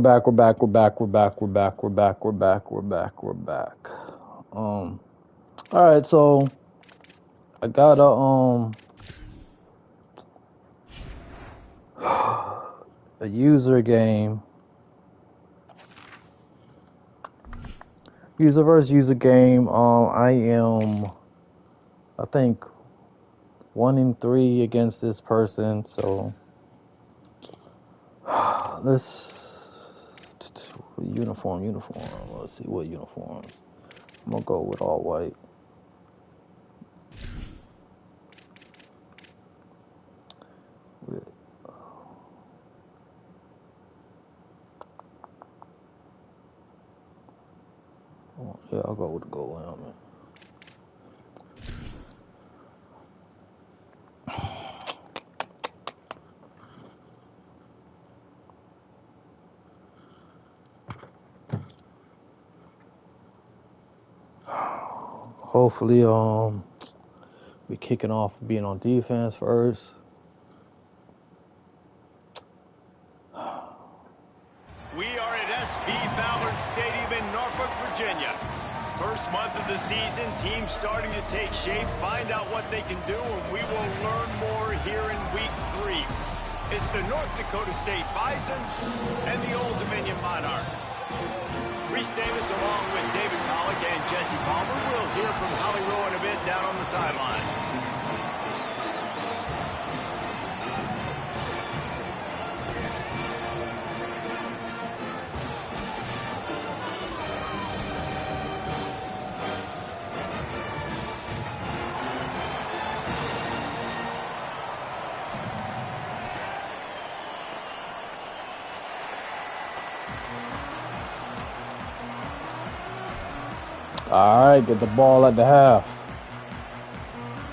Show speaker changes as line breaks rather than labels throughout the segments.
back. All right, so I got a user game. User versus user game. I think 1-3 against this person. So let's uniform. Let's see what uniforms. I'm gonna go with all white. Yeah, I'll go with the gold helmet. Hopefully, we're kicking off being on defense first.
We are at SB Ballard Stadium in Norfolk, Virginia. First month of the season, teams starting to take shape, find out what they can do, and we will learn more here in week 3. It's the North Dakota State Bison and the Old Dominion Monarchs. Reese Davis along with David Pollock and Jesse Palmer. We'll hear from Holly Rowe in a bit down on the sideline.
All right, get the ball at the half.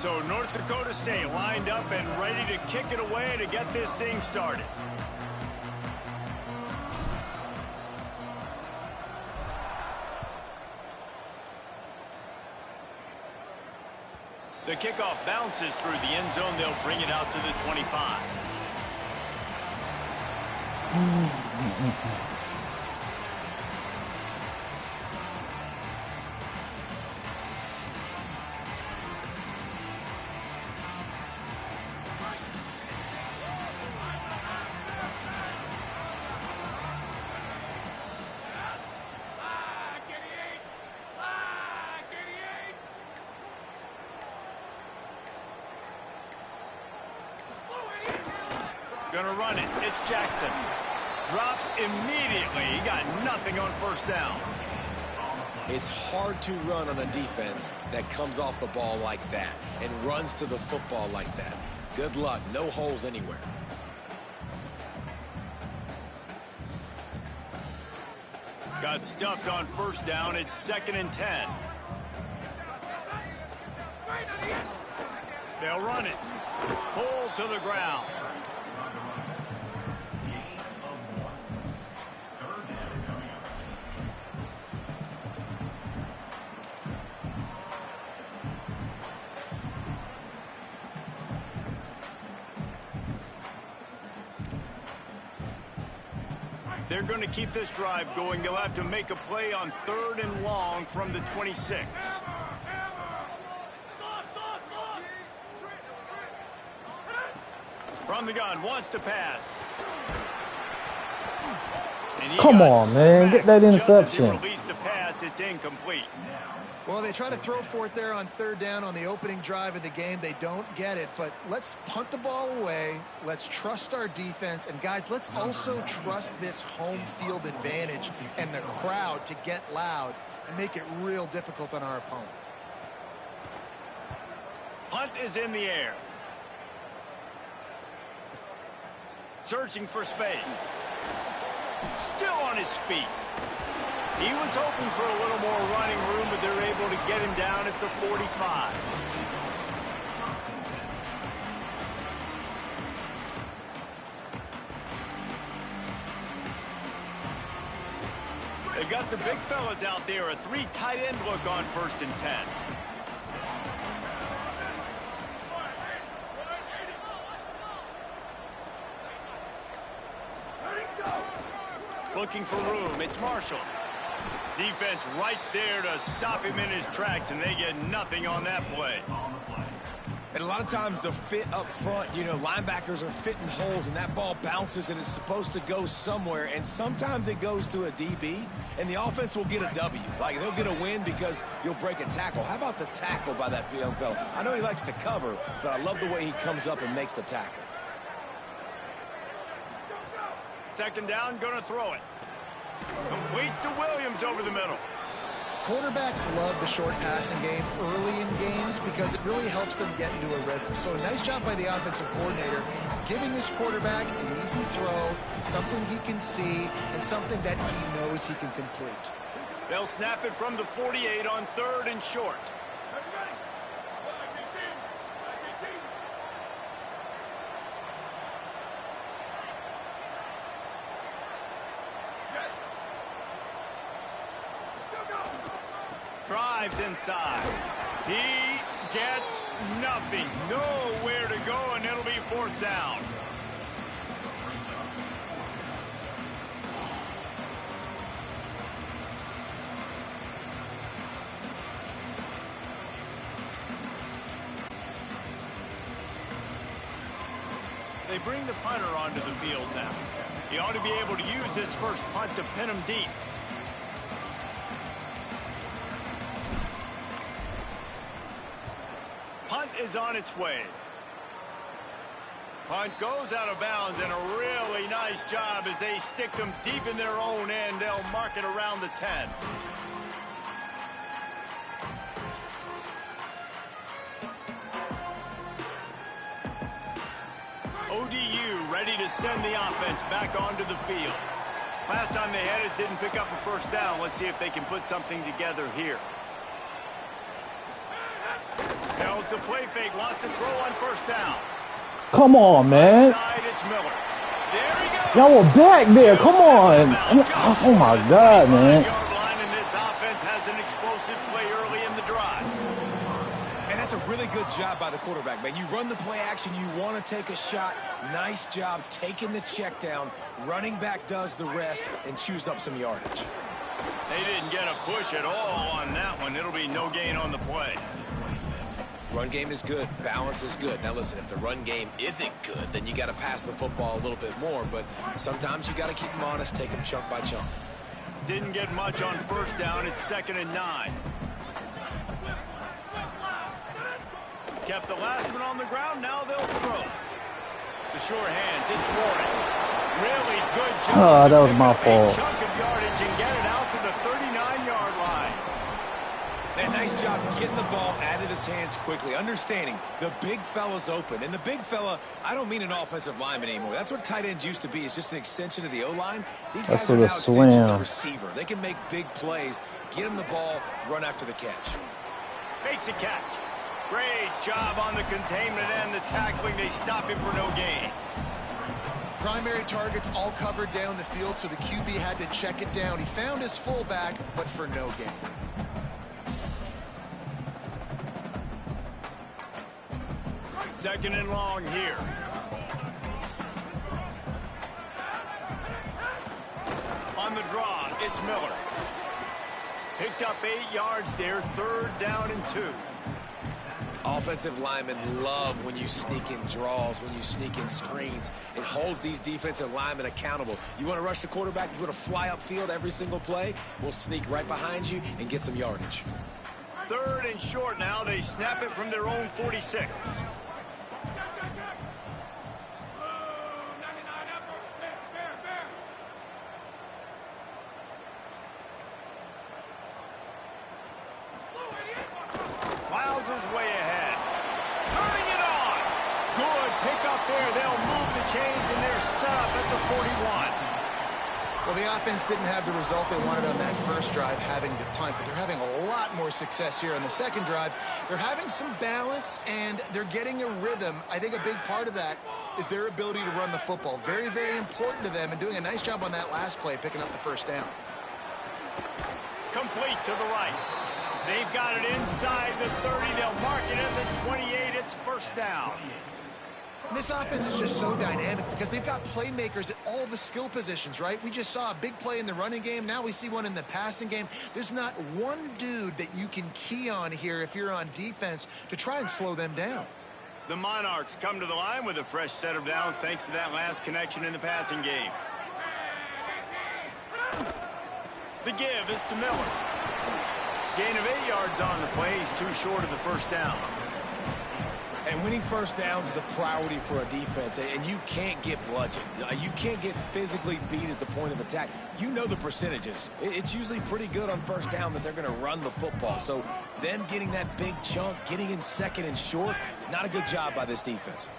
So North Dakota State lined up and ready to kick it away to get this thing started. The kickoff bounces through the end zone. They'll bring it out to the 25. Gonna run it. It's Jackson. Drop immediately. He got nothing on first down.
It's hard to run on a defense that comes off the ball like that and runs to the football like that. Good luck. No holes anywhere.
Got stuffed on first down. It's 2nd and 10. They'll run it. Pull to the ground. They're going to keep this drive going. They'll have to make a play on 3rd and long from the 26. From the gun, wants to pass.
Come on, man. Get that interception.
Just as he released the pass, it's incomplete.
Well, they try to throw for it there on 3rd down on the opening drive of the game. They don't get it, but let's punt the ball away. Let's trust our defense. And, guys, let's also trust this home field advantage and the crowd to get loud and make it real difficult on our opponent.
Punt is in the air. Searching for space. Still on his feet. He was hoping for a little more running room, but they're able to get him down at the 45. They've got the big fellas out there, a 3 tight end look on 1st and 10. Looking for room. It's Marshall. Defense right there to stop him in his tracks, and they get nothing on that play.
And a lot of times the fit up front, you know, linebackers are fitting holes, and that ball bounces, and it's supposed to go somewhere, and sometimes it goes to a DB, and the offense will get a W. Like, they'll get a win because you'll break a tackle. How about the tackle by that young fella? I know he likes to cover, but I love the way he comes up and makes the tackle.
Second down, gonna throw it. Complete to Williams over the middle.
Quarterbacks love the short passing game early in games because it really helps them get into a rhythm. So a nice job by the offensive coordinator giving his quarterback an easy throw, something he can see, and something that he knows he can complete.
They'll snap it from the 48 on 3rd and short. Drives inside. He gets nothing. Nowhere to go, and it'll be 4th down. They bring the punter onto the field now. He ought to be able to use this first punt to pin him deep. Punt is on its way. Punt goes out of bounds, and a really nice job as they stick them deep in their own end. They'll mark it around the 10. ODU ready to send the offense back onto the field. Last time they had it, didn't pick up a first down. Let's see if they can put something together here. Tells the play fake, lost the throw on 1st down.
Come on, man.
Inside, it's Miller. There he goes.
Y'all were back there. Come on. Oh, my God, man.
Line, and this offense has an explosive play early in the drive.
And that's a really good job by the quarterback, man. You run the play action, you want to take a shot. Nice job taking the check down. Running back does the rest and chews up some yardage.
They didn't get a push at all on that one. It'll be no gain on the play.
Run game is good. Balance is good. Now, listen, if the run game isn't good, then you got to pass the football a little bit more. But sometimes you got to keep them honest, take them chunk by chunk.
Didn't get much on 1st down. It's 2nd and 9. Kept the last one on the ground. Now they'll throw. The short hands. It's Warren. Really good job.
Oh, that was my fault.
Chunk of yardage and get it out to the 39-yard line.
And nice job getting the ball out of his hands quickly, understanding the big fella's open. And the big fella, I don't mean an offensive lineman anymore. That's what tight ends used to be. It's just an extension of the O-line. These guys are now extensions of receiver. They can make big plays, get him the ball, run after the catch.
Makes a catch. Great job on the containment and the tackling. They stop him for no gain.
Primary targets all covered down the field, so the QB had to check it down. He found his fullback, but for no gain.
Second and long here. On the draw, it's Miller. Picked up 8 yards there, 3rd down and 2.
Offensive linemen love when you sneak in draws, when you sneak in screens. It holds these defensive linemen accountable. You want to rush the quarterback, you want to fly upfield every single play, we'll sneak right behind you and get some yardage.
3rd and short now. They snap it from their own 46. His way ahead. Turning it on. Good pick up there. They'll move the chains, and they're set up at the 41.
Well, the offense didn't have the result they wanted on that first drive, having to punt, but they're having a lot more success here on the second drive. They're having some balance, and they're getting a rhythm. I think a big part of that is their ability to run the football. Very, very important to them, and doing a nice job on that last play, picking up the 1st down.
Complete to the right. They've got it inside the 30. They'll mark it at the 28. It's 1st down.
And this offense is just so dynamic because they've got playmakers at all the skill positions, right? We just saw a big play in the running game. Now we see one in the passing game. There's not one dude that you can key on here if you're on defense to try and slow them down.
The Monarchs come to the line with a fresh set of downs thanks to that last connection in the passing game. The give is to Miller. Gain of 8 yards on the play. He's too short of the first down.
And winning first downs is a priority for a defense, and you can't get bludgeoned. You can't get physically beat at the point of attack. You know the percentages. It's usually pretty good on first down that they're going to run the football. So them getting that big chunk, getting in second and short, not a good job by this defense.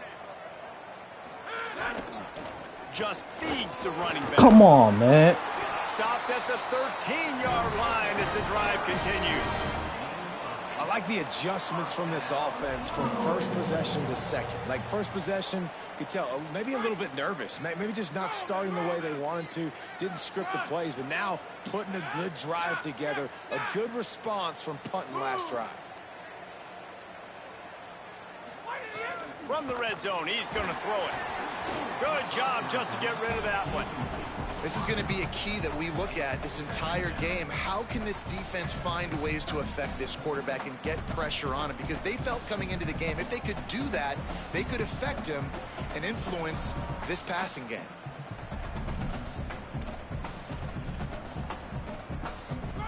Just feeds the running back.
Come on, man.
Stopped at the 13-yard line as the drive continues.
I like the adjustments from this offense from first possession to second. Like first possession, you could tell maybe a little bit nervous. Maybe just not starting the way they wanted to. Didn't script the plays, but now putting a good drive together. A good response from punting last drive.
From the red zone, he's going to throw it. Good job just to get rid of that one.
This is going to be a key that we look at this entire game. How can this defense find ways to affect this quarterback and get pressure on him? Because they felt coming into the game, if they could do that, they could affect him and influence this passing game.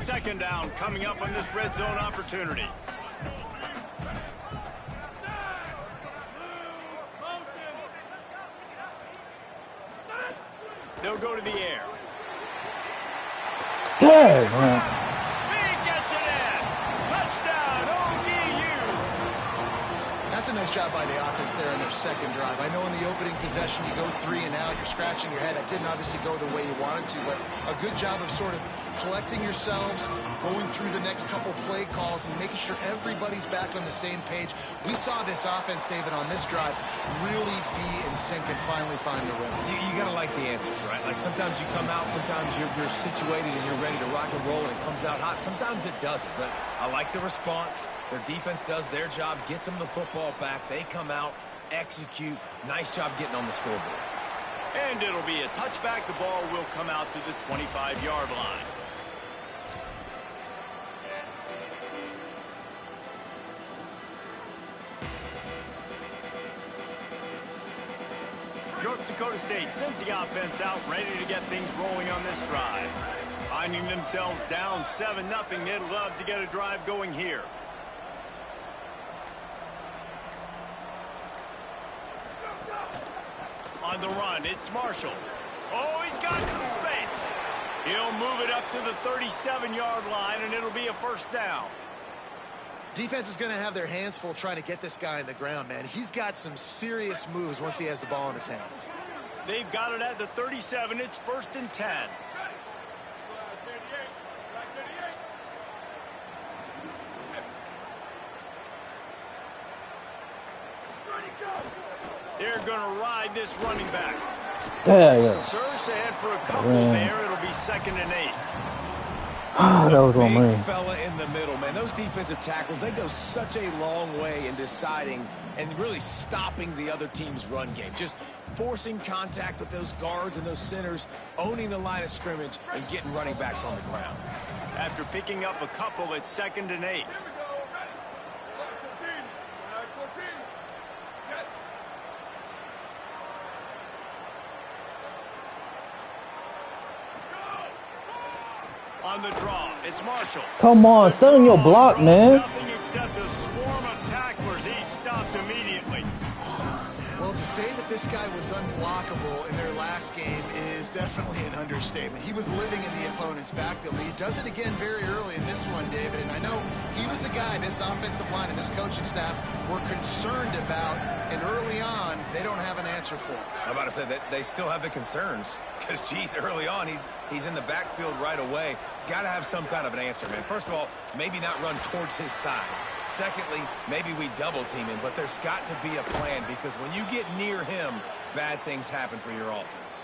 Second down coming up on this red zone opportunity. They'll go to the air.
Dang, man.
He gets it in. Touchdown, ODU.
That's a nice job by the offense there in their second drive. I know in the opening possession you go 3 and out. You're scratching your head. That didn't obviously go the way you wanted to, but a good job of sort of collecting yourselves, going through the next couple play calls, and making sure everybody's back on the same page. We saw this offense, David, on this drive really be in sync and finally find the rhythm.
You got to like the answers, right? Like sometimes you come out, sometimes you're situated and you're ready to rock and roll and it comes out hot. Sometimes it doesn't, but I like the response. Their defense does their job, gets them the football back. They come out, execute. Nice job getting on the scoreboard.
And it'll be a touchback. The ball will come out to the 25-yard line. North Dakota State sends the offense out, ready to get things rolling on this drive. Finding themselves down 7-0, they'd love to get a drive going here. On the run, it's Marshall. Oh, he's got some space. He'll move it up to the 37-yard line, and it'll be a first down.
Defense is going to have their hands full trying to get this guy on the ground, man. He's got some serious moves once he has the ball in his hands.
They've got it at the 37. It's 1st and 10. They're going to ride this running back.
Yeah.
Surged ahead for a couple there. It'll be 2nd and 8.
That was on me.
Big fella in the middle, man. Those defensive tackles, they go such a long way in deciding and really stopping the other team's run game. Just forcing contact with those guards and those centers, owning the line of scrimmage, and getting running backs on the ground.
After picking up a couple, it's 2nd and 8. On the draw, it's Marshall.
Come on, stay on your block, man.
Nothing except a swarm of tacklers. He stopped immediately.
Well, to say that this guy was unblockable in their last game is definitely an understatement. He was living in the opponent's backfield. He does it again very early in this one, David. And I know he was a guy this offensive line and this coaching staff were concerned about. And early on, they don't have an answer for him.
I'm about to say that they still have the concerns. Because, geez, early on, he's in the backfield right away. Got to have some kind of an answer, man. First of all, maybe not run towards his side. Secondly, maybe we double-team him. But there's got to be a plan because when you get near him, bad things happen for your offense.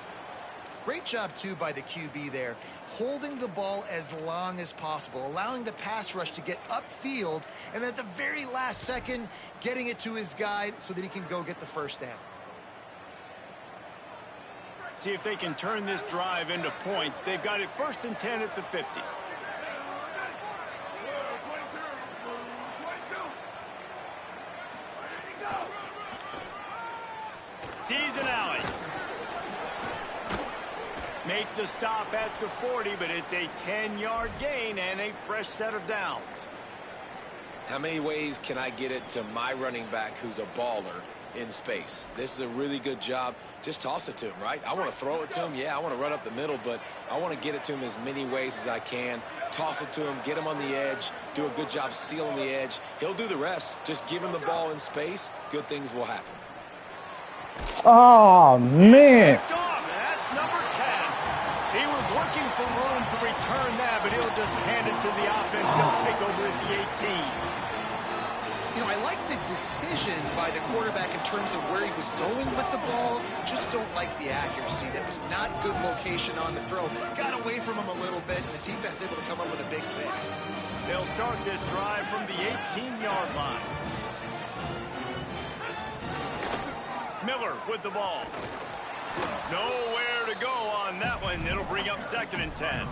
Great job, too, by the QB there. Holding the ball as long as possible, allowing the pass rush to get upfield, and at the very last second, getting it to his guy so that he can go get the first down.
See if they can turn this drive into points. They've got it 1st and 10 at the 50. Sees an alley. Make the stop at the 40, but it's a 10-yard gain and a fresh set of downs.
How many ways can I get it to my running back who's a baller in space? This is a really good job. Just toss it to him, right? I want to throw it to him. Yeah, I want to run up the middle, but I want to get it to him as many ways as I can. Toss it to him, get him on the edge, do a good job sealing the edge. He'll do the rest. Just give him the ball in space. Good things will happen.
Oh, man.
That's number 10. He was looking for room to return that, but he'll just hand it to the offense. They'll take over at the 18.
You know, I like the decision by the quarterback in terms of where he was going with the ball. Just don't like the accuracy. That was not good location on the throw. Got away from him a little bit, and the defense able to come up with a big pick.
They'll start this drive from the 18-yard line. Miller with the ball. Nowhere to go on that one. It'll bring up 2nd and 10.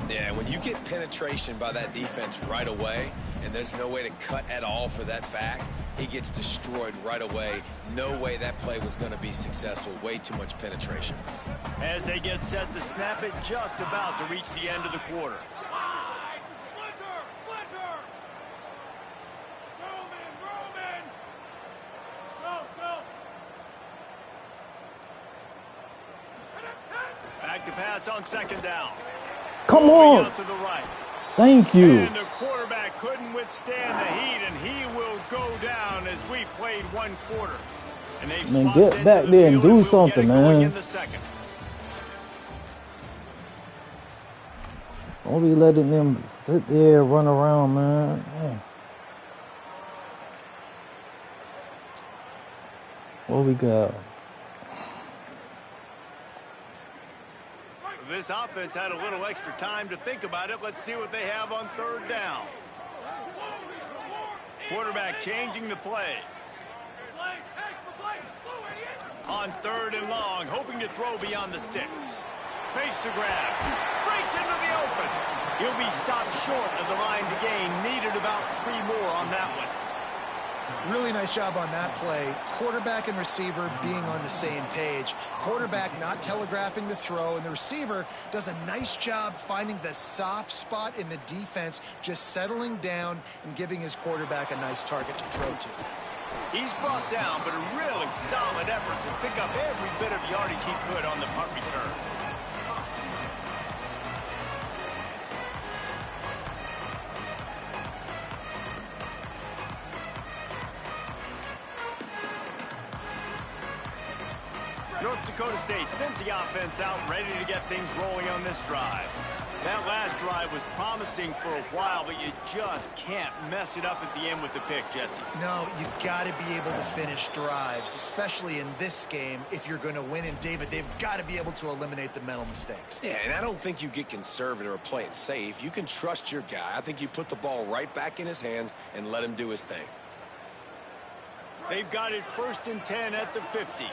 Yeah, when you get penetration by that defense right away, and there's no way to cut at all for that back, he gets destroyed right away. No way that play was going to be successful. Way too much penetration.
As they get set to snap it, just about to reach the end of the quarter. Back to pass on 2nd down.
Come on.
Out to the right.
Thank you.
And the quarterback couldn't withstand the heat, and he will go down as we played 1 quarter. And they've
Man, get back there and do something, man. Don't be letting them sit there and run around, man. What we got?
This offense had a little extra time to think about it. Let's see what they have on 3rd down. Quarterback changing the play. On 3rd and long, hoping to throw beyond the sticks. Makes the grab. Breaks into the open. He'll be stopped short of the line to gain. Needed about 3 more on that one.
Really nice job on that play. Quarterback and receiver being on the same page. Quarterback not telegraphing the throw, and the receiver does a nice job finding the soft spot in the defense, just settling down and giving his quarterback a nice target to throw to.
He's brought down, but a really solid effort to pick up every bit of yardage he could on the punt return. North Dakota State sends the offense out, ready to get things rolling on this drive. That last drive was promising for a while, but you just can't mess it up at the end with the pick, Jesse.
No, you got to be able to finish drives, especially in this game if you're going to win. And, David, they've got to be able to eliminate the mental mistakes.
Yeah, and I don't think you get conservative or play it safe. You can trust your guy. I think you put the ball right back in his hands and let him do his thing.
They've got it 1st and 10 at the 50.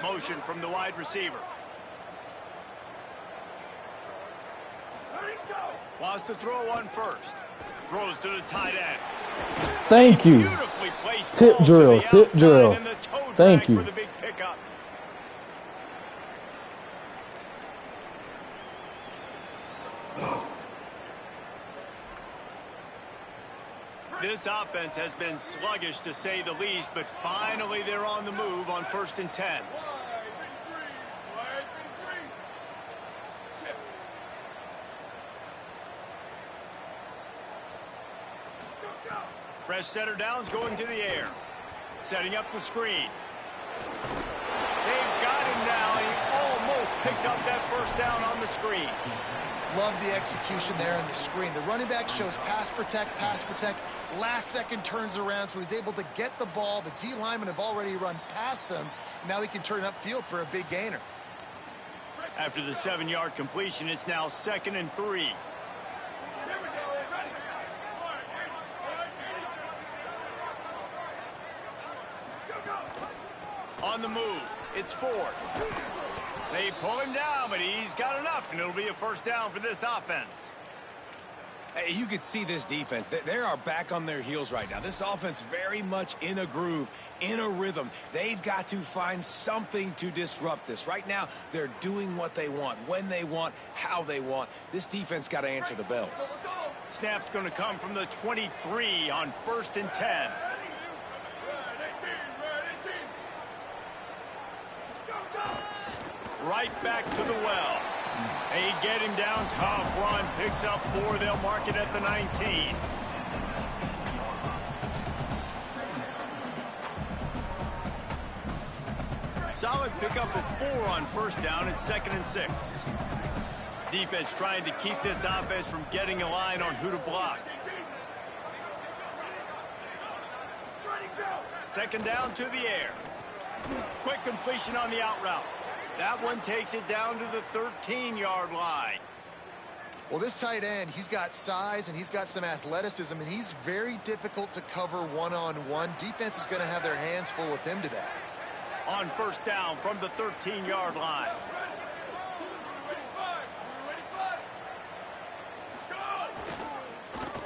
Motion from the wide receiver. Wants to throw one first. Throws to the tight end.
Thank you.
Beautifully placed
Tip
ball
drill,
to the
tip
outside
drill.
and the toe
Thank
drag
you.
for the big pickup. This offense has been sluggish to say the least, but finally they're on the move on 1st and 10. Fresh setter downs going to the air. Setting up the screen. They've got him now. He almost picked up that 1st down on the screen.
Love the execution there on the screen. The running back shows pass protect. Last second turns around, so he's able to get the ball. The D linemen have already run past him. Now he can turn upfield for a big gainer.
After the 7-yard completion, it's now 2nd and 3. On the move, it's Ford. They pull him down, but he's got enough, and it'll be a first down for this offense.
Hey, you can see this defense. They are back on their heels right now. This offense very much in a groove, in a rhythm. They've got to find something to disrupt this. Right now, they're doing what they want, when they want, how they want. This defense got to answer the bell.
Snap's going to come from the 23 on 1st and 10. Right back to the well. They get him down, tough run, picks up 4. They'll mark it at the 19. Solid pickup of 4 on 1st down at 2nd and 6. Defense trying to keep this offense from getting a line on who to block. 2nd down to the air. Quick completion on the out route. That one takes it down to the 13-yard line.
Well, this tight end, he's got size and he's got some athleticism, and he's very difficult to cover one-on-one. Defense is going to have their hands full with him today.
On 1st down from the 13-yard line.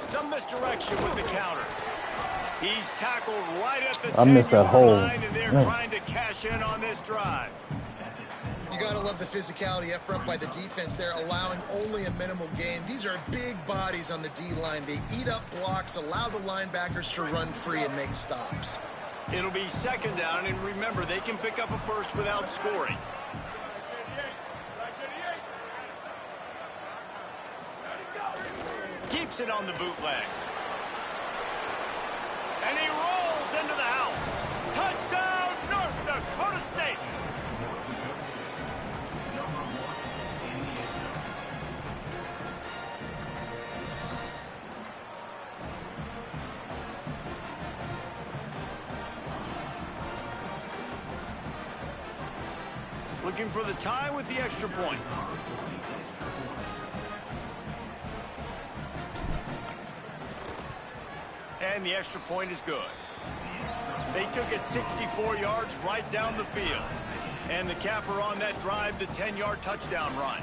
Some misdirection with the counter. He's tackled right at the 10-yard line, and they're trying to cash in on this drive.
You got to love the physicality up front by the defense there, allowing only a minimal gain. These are big bodies on the D-line. They eat up blocks, allow the linebackers to run free and make stops.
It'll be 2nd down, and remember, they can pick up a first without scoring. Keeps it on the bootleg. And he rolls into the house. Touchdown, North Dakota State. Looking for the tie with the extra point. And the extra point is good. They took it 64 yards right down the field. And the capper on that drive, the 10-yard touchdown run.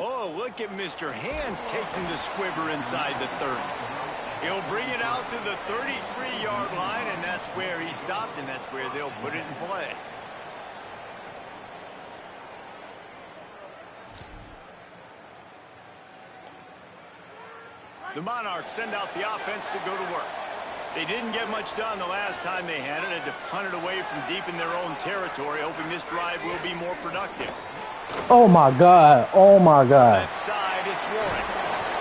Oh, look at Mr. Hands taking the squibber inside the 30. He'll bring it out to the 33-yard line, and that's where he stopped, and that's where they'll put it in play. The Monarchs send out the offense to go to work. They didn't get much done the last time they had it. Had to punt it away from deep in their own territory, hoping this drive will be more productive.
Oh my God! Oh my God!
Left side is Warren.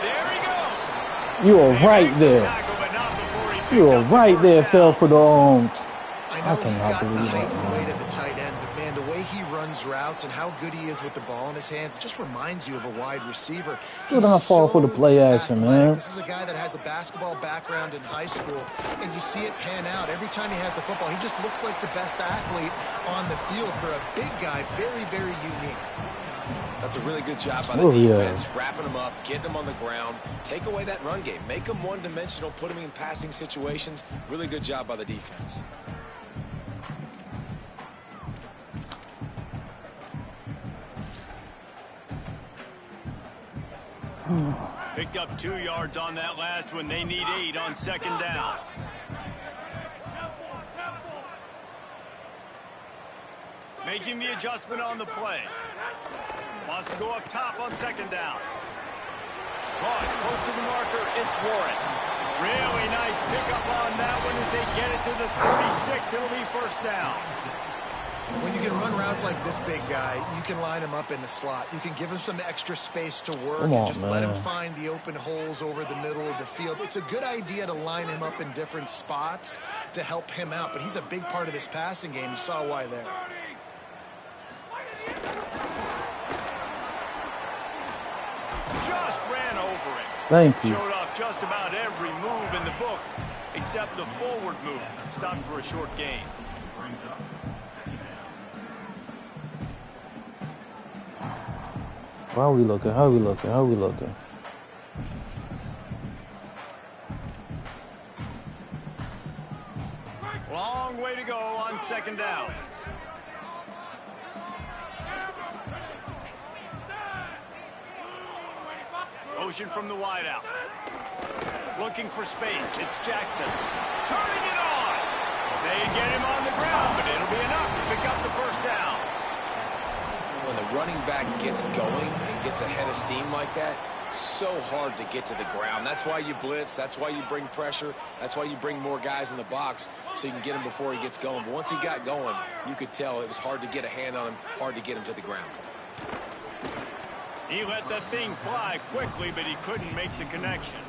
There he goes.
You were right there. You were right there. Fell for the
I know he's got the height and weight of the tight end, but man, the way he runs routes and how good he is with the ball in his hands, it just reminds you of a wide receiver.
He's not fall for the play action, man.
This is a guy that has a basketball background in high school, and you see it pan out every time he has the football. He just looks like the best athlete on the field for a big guy. Very, very unique.
That's a really good job by the defense, wrapping them up, getting them on the ground, take away that run game, make them one-dimensional, put them in passing situations. Really good job by the defense.
Picked up 2 yards on that last one. They need 8 on 2nd down. Making the adjustment on the play. Wants to go up top on 2nd down. Caught close to the marker. It's Warren. Really nice pickup on that one as they get it to the 36. It'll be 1st down.
When you can run routes like this big guy, you can line him up in the slot. You can give him some extra space to work and just let him find the open holes over the middle of the field. It's a good idea to line him up in different spots to help him out, but he's a big part of this passing game. You saw why there.
Just ran over it.
Thank you.
Showed off just about every move in the book, except the forward move. Stopped for a short gain.
How are we looking? How are we looking? How are we looking?
Long way to go on second down. Motion from the wideout. Looking for space. It's Jackson. Turning it on. They get him on the ground, but it'll be enough to pick up the first down.
When the running back gets going and gets ahead of steam like that, so hard to get to the ground. That's why you blitz. That's why you bring pressure. That's why you bring more guys in the box so you can get him before he gets going. But once he got going, you could tell it was hard to get a hand on him, hard to get him to the ground.
He let that thing fly quickly, but he couldn't make the connection.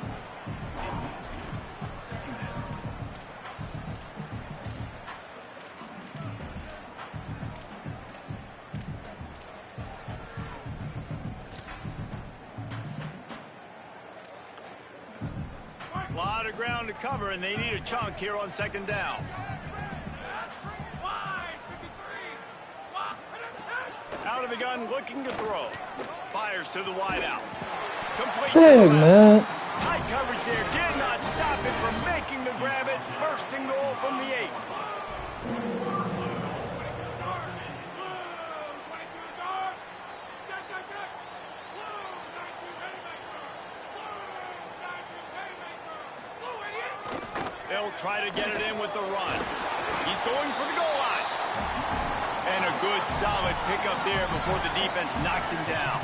A lot of ground to cover, and they need a chunk here on second down. Out of the gun, looking to throw. Fires to the wideout. Complete.
Dang, man.
Tight coverage there did not stop him from making the grab. It's first and goal from the 8. They'll try to get it in with the run. He's going for the goal line. And a good, solid pickup there before the defense knocks him down.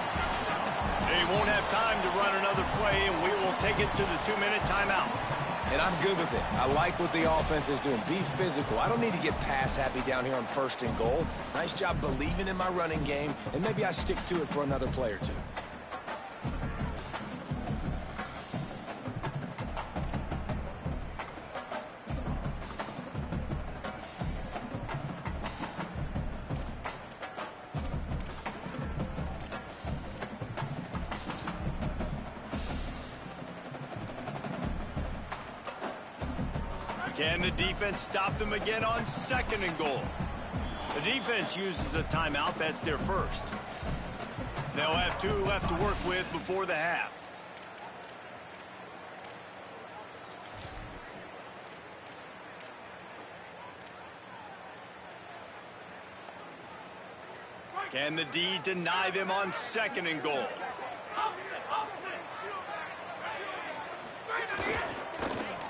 They won't have time to run another play, and we will take it to the 2-minute timeout.
And I'm good with it. I like what the offense is doing. Be physical. I don't need to get pass happy down here on first and goal. Nice job believing in my running game, and maybe I stick to it for another play or two.
Can the defense stop them again on second and goal? The defense uses a timeout. That's their first. They'll have 2 left to work with before the half. Can the D deny them on second and goal?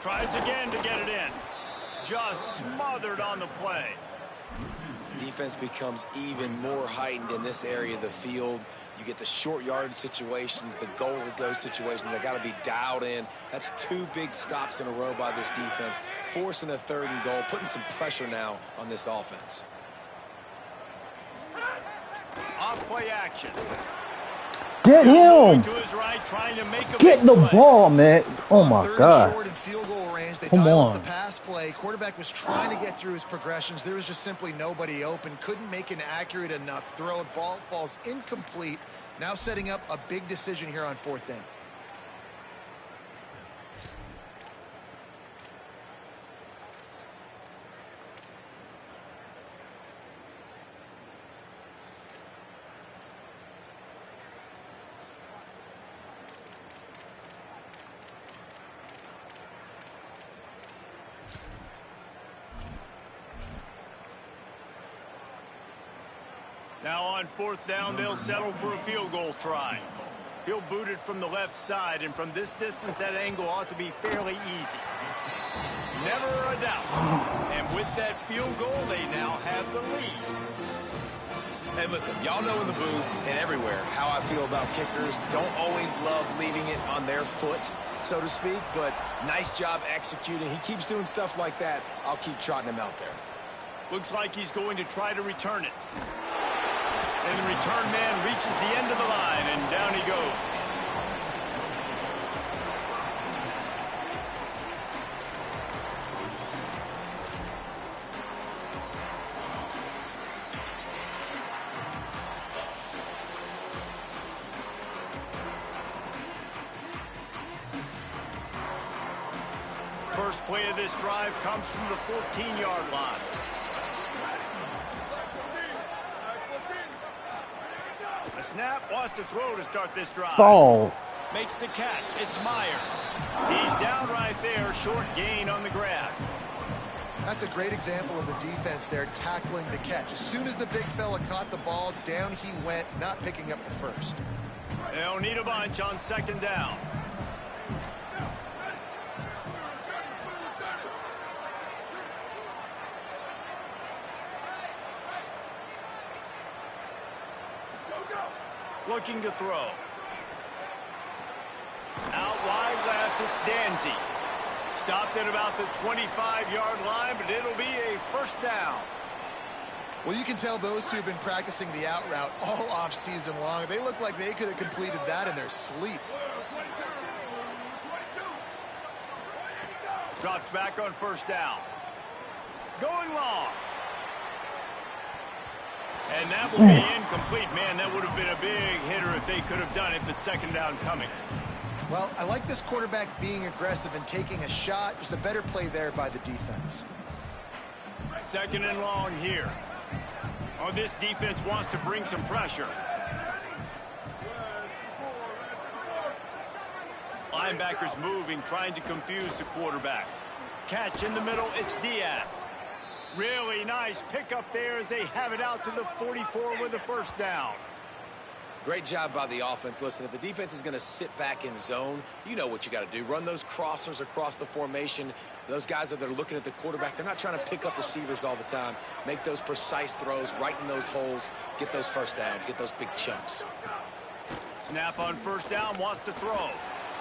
Tries again to get it in. Just smothered on the play.
Defense becomes even more heightened in this area of the field. You get the short yard situations, the goal to go situations. They got to be dialed in. That's 2 big stops in a row by this defense, forcing a third and goal, putting some pressure now on this offense.
Off play action.
Get him!
To his right, trying to make a
Get the
play.
ball, man. Oh my God.
Short and field goal range. They
Come
dialed
on.
up the pass play. Quarterback was trying to get through his progressions. There was just simply nobody open. Couldn't make an accurate enough throw. Ball falls incomplete. Now setting up a big decision here on 4th down.
Now on 4th down, they'll settle for a field goal try. He'll boot it from the left side, and from this distance, that angle ought to be fairly easy. Never a doubt. And with that field goal, they now have the lead.
Hey, listen, y'all know in the booth and everywhere how I feel about kickers. Don't always love leaving it on their foot, so to speak, but nice job executing. He keeps doing stuff like that. I'll keep trotting him out there.
Looks like he's going to try to return it. And the return man reaches the end of the line, and down he goes. First play of this drive comes from the 14-yard line. snap, wants to throw to start this drive.
Oh.
Makes the catch. It's Myers. He's down right there. Short gain on the grab.
That's a great example of the defense there tackling the catch. As soon as the big fella caught the ball, down he went, not picking up the first.
They'll need a bunch on second down. Looking to throw. Out wide left, it's Danzy. Stopped at about the 25-yard line, but it'll be a first down.
Well, you can tell those two have been practicing the out route all off season long. They look like they could have completed that in their sleep.
Drops back on first down. Going long. And that will be incomplete. Man, that would have been a big hitter if they could have done it, but second down coming.
Well, I like this quarterback being aggressive and taking a shot. Just a better play there by the defense.
Second and long here. Oh, this defense wants to bring some pressure. Linebackers moving, trying to confuse the quarterback. Catch in the middle, it's Diaz. Really nice pickup there as they have it out to the 44 with the first down.
Great job by the offense. Listen, if the defense is going to sit back in zone, you know what you got to do. Run those crossers across the formation. Those guys that are looking at the quarterback, they're not trying to pick up receivers all the time. Make those precise throws, right in those holes, get those first downs, get those big chunks.
Snap on first down, wants to throw.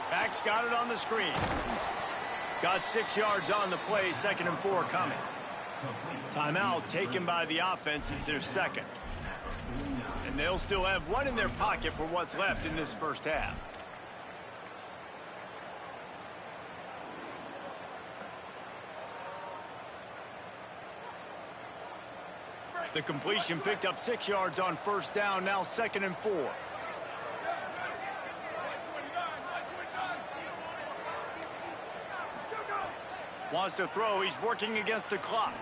Back's got it on the screen. Got 6 yards on the play, 2nd and 4 coming. Timeout taken by the offense is their second. And they'll still have one in their pocket for what's left in this first half. The completion picked up 6 yards on first down, now 2nd and 4. Wants to throw, he's working against the clock.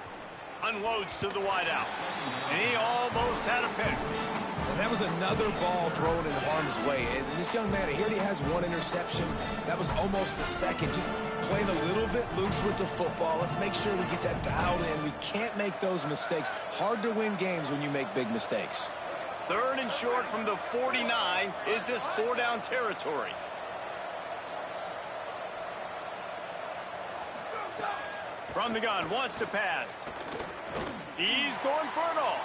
Unloads to the wideout. And he almost had a pick.
And that was another ball thrown in harm's way. And this young man, he already has one interception. That was almost the second. Just playing a little bit loose with the football. Let's make sure we get that dialed in. We can't make those mistakes. Hard to win games when you make big mistakes.
3rd and short from the 49. Is this 4-down territory? From the gun, wants to pass. He's going for it all.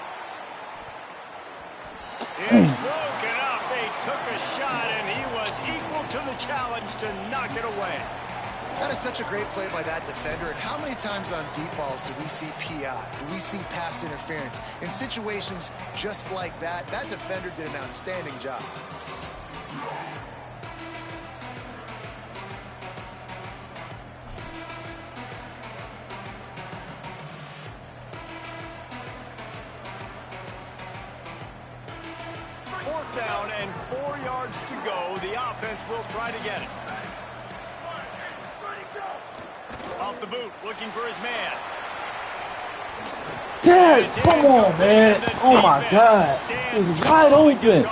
It's broken up. They took a shot, and he was equal to the challenge to knock it away.
That is such a great play by that defender. And how many times on deep balls do we see PI? Do we see pass interference? In situations just like that, that defender did an outstanding job.
Down and 4 yards to go. The offense will try to get it. Off the boot, looking for his man.
Dad, come on, man. Oh, my God. It was wide open.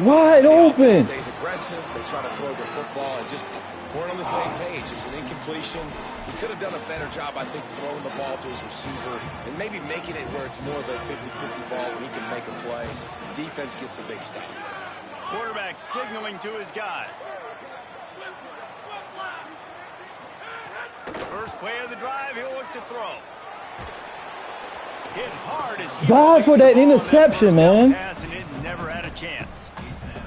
Wide open.
Stays aggressive. They try to throw the football and just weren't on the same page. It was an incompletion. He could have done a better job, I think, throwing the ball to his receiver and maybe making it where it's more of a 50-50 ball where he can make a play. Defense gets the big stop.
Quarterback signaling to his guys. First play of the drive, he'll look to throw. Hit hard as he
dive for that interception, man.
Pass and it never had a chance.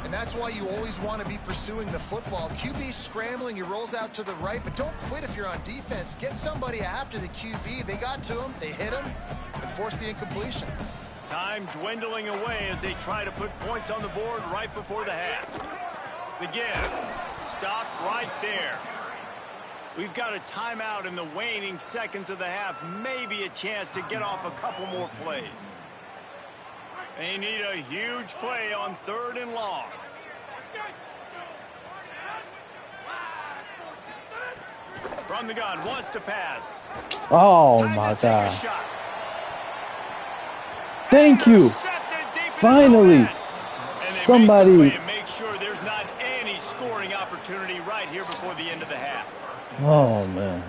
And that's why you always want to be pursuing the football. QB scrambling, he rolls out to the right, but don't quit if you're on defense. Get somebody after the QB. They got to him, they hit him, and forced the incompletion.
Time dwindling away as they try to put points on the board right before the half. The give. Stopped right there. We've got a timeout in the waning seconds of the half. Maybe a chance to get off a couple more plays. They need a huge play on 3rd and long. From the gun, wants to pass.
Oh, my God. Thank you. Finally. somebody.
Make sure there's not any scoring opportunity right here before the end of the half.
Oh man,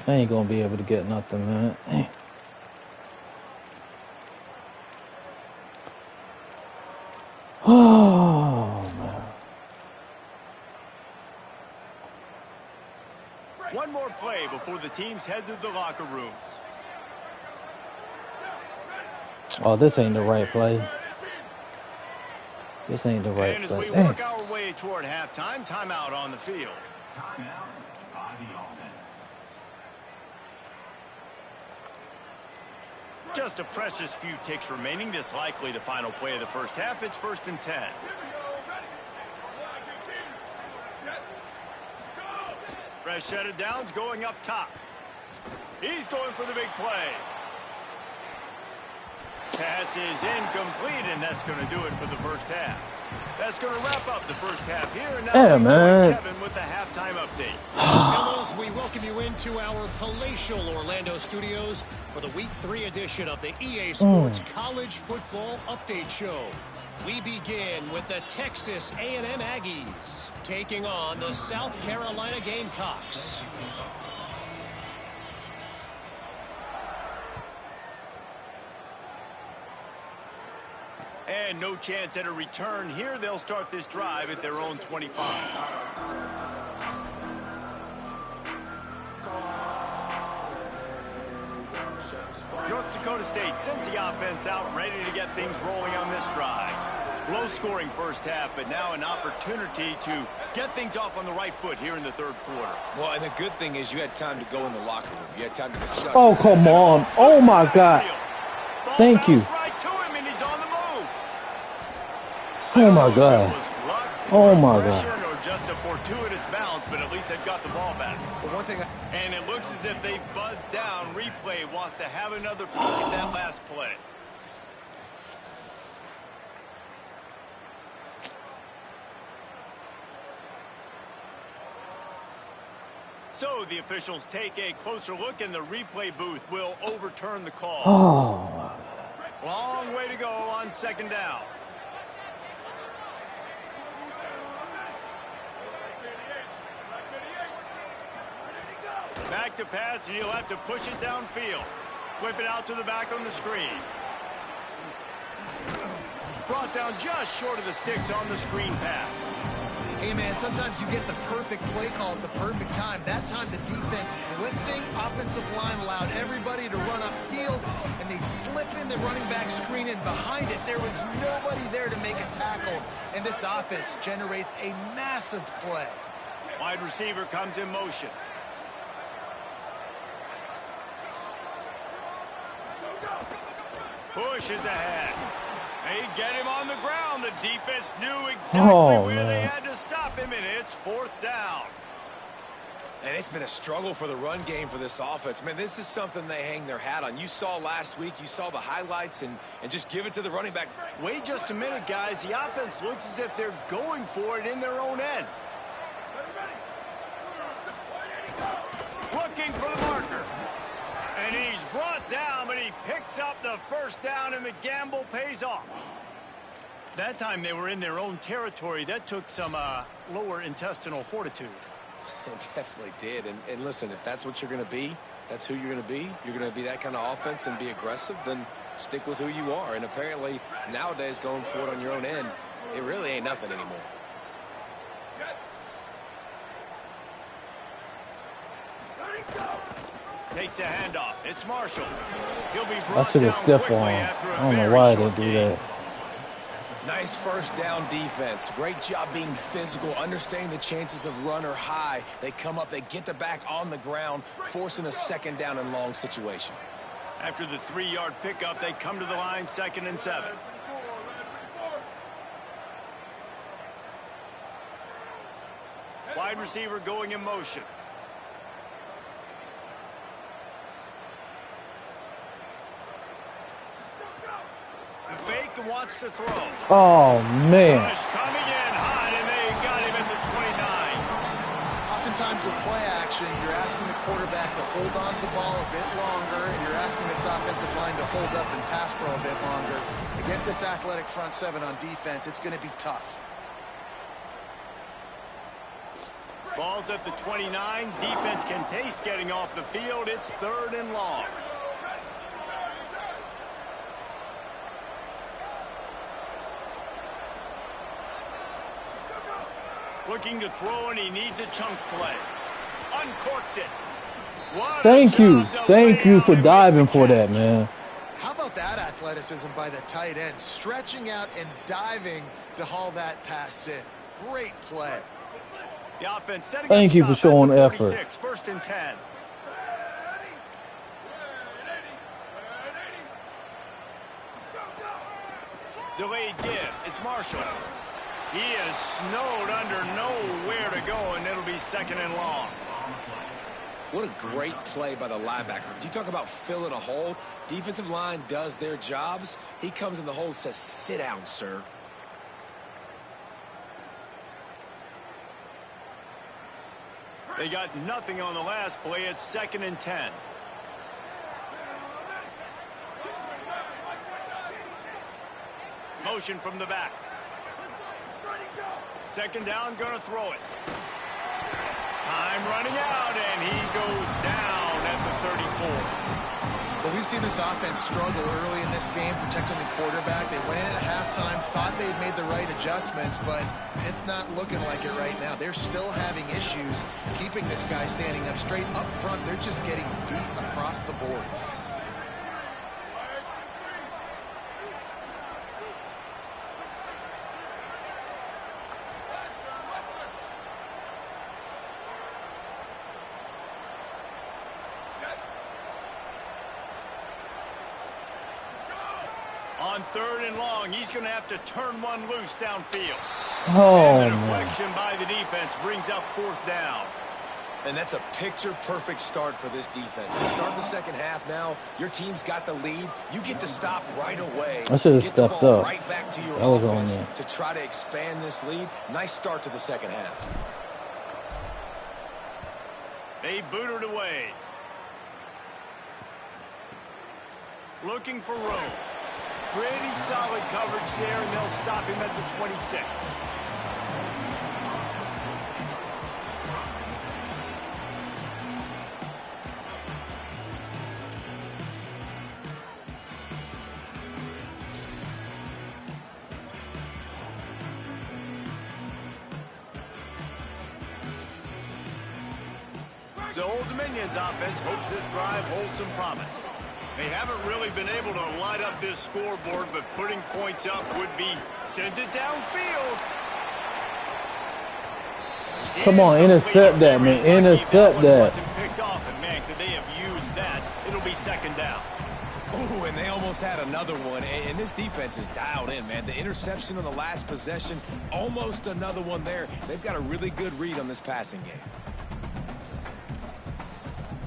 I ain't gonna be able to get nothing, man. Oh man.
One more play before the teams head to the locker rooms.
Oh, this ain't the right play. This ain't the right
and
play.
And as we work our way toward halftime, timeout on the field.
Timeout by the offense.
Just a precious few ticks remaining. This likely the final play of the first half. It's 1st and 10. Fresh set of downs going up top. He's going for the big play. Pass is incomplete, and that's going to do it for the first half. That's going to wrap up the first half here. And now
man.
Kevin with the halftime update.
Fellows, we welcome you into our palatial Orlando studios for the Week 3 edition of the EA Sports College Football Update Show. We begin with the Texas A&M Aggies taking on the South Carolina Gamecocks.
And no chance at a return here. They'll start this drive at their own 25. North Dakota State sends the offense out, ready to get things rolling on this drive. Low-scoring first half, but now an opportunity to get things off on the right foot here in the third quarter.
Well, and the good thing is you had time to go in the locker room. You had time to discuss.
Oh, come on. Oh, my God. Thank you.
Right to him, and he's on the move.
Oh, my God. Oh, my God.
Or just a fortuitous bounce, but at least they've got the ball back.
But one thing,
And it looks as if they've buzzed down. Replay wants to have another peek at that last play. So the officials take a closer look, and the replay booth will overturn the call.
Oh.
Long way to go on 2nd down. Back to pass, and he'll have to push it downfield. Flip it out to the back on the screen. Brought down just short of the sticks on the screen pass.
hey, man, sometimes you get the perfect play call at the perfect time. That time the defense blitzing, offensive line allowed everybody to run upfield, and they slip in the running back screen, and behind it, there was nobody there to make a tackle, and this offense generates a massive play.
Wide receiver comes in motion. Pushes ahead. They get him on the ground. The defense knew exactly where they had to stop him, and it's 4th down.
And it's been a struggle for the run game for this offense. Man, this is something they hang their hat on. You saw last week, you saw the highlights, and just give it to the running back.
Wait just a minute, guys. The offense looks as if they're going for it in their own end. Looking for the marker. And he's brought down, but he picks up the first down, and the gamble pays off. That time they were in their own territory. That took some lower intestinal fortitude.
It definitely did. And listen, if that's what you're going to be, that's who you're going to be. You're going to be that kind of offense and be aggressive, then stick with who you are. And apparently nowadays going for it on your own end, it really ain't nothing anymore.
Takes a handoff. It's Marshall. He'll be
I
brought
should have
down
stiff
quickly
on.
after a
I don't know
very
why I
short
didn't do
gain.
that.
Nice first down defense. Great job being physical, understanding the chances of run are high. They come up, they get the back on the ground, forcing a 2nd down and long situation.
After the 3-yard pickup, they come to the line, 2nd and 7. Wide receiver going in motion. The fake and wants to throw.
Oh, man.
Rush coming in hot, and they got him at the 29.
Sometimes with play action, you're asking the quarterback to hold on to the ball a bit longer, and you're asking this offensive line to hold up and pass pro a bit longer. Against this athletic front seven on defense, it's going to be tough.
Ball's at the 29. Defense can taste getting off the field. It's 3rd and long. Looking to throw, and he needs a chunk play. Uncorks it.
Thank you for diving for that, man.
How about that athleticism by the tight end, stretching out and diving to haul that pass in. Great play.
The offense setting
Thank you for showing effort.
1st and 10. Delayed give. It's Marshall. He is snowed under, nowhere to go, and it'll be 2nd and long.
What a great play by the linebacker. Do you talk about filling a hole? Defensive line does their jobs. He comes in the hole and says, sit down, sir.
They got nothing on the last play. It's 2nd and 10. Motion from the back. 2nd down, gonna throw it. Time running out, and he goes down at the 34.
Well, we've seen this offense struggle early in this game, protecting the quarterback. They went in at halftime, thought they'd made the right adjustments, but it's not looking like it right now. They're still having issues keeping this guy standing up straight up front. They're just getting beat across the board.
On 3rd and long, he's going to have to turn one loose downfield.
Oh,
and the
man.
deflection by the defense brings up 4th down.
And that's a picture-perfect start for this defense. To start the second half now, your team's got the lead. You get to stop right away.
I should have
Get the
stepped
ball
up.
right back to your
That was on
offense
me.
to try to expand this lead. Nice start to the second half.
They boot it away. Looking for room. Pretty solid coverage there, and they'll stop him at the 26. So Old Dominion's offense hopes this drive holds some promise. They haven't really been able to light up this scoreboard, but putting points up would be send it downfield.
Come on, intercept that, man. Intercept that.
Wasn't picked off, and man, could they have used that? It'll be 2nd down.
Ooh, and they almost had another one, and this defense is dialed in, man. The interception on the last possession, almost another one there. They've got a really good read on this passing game.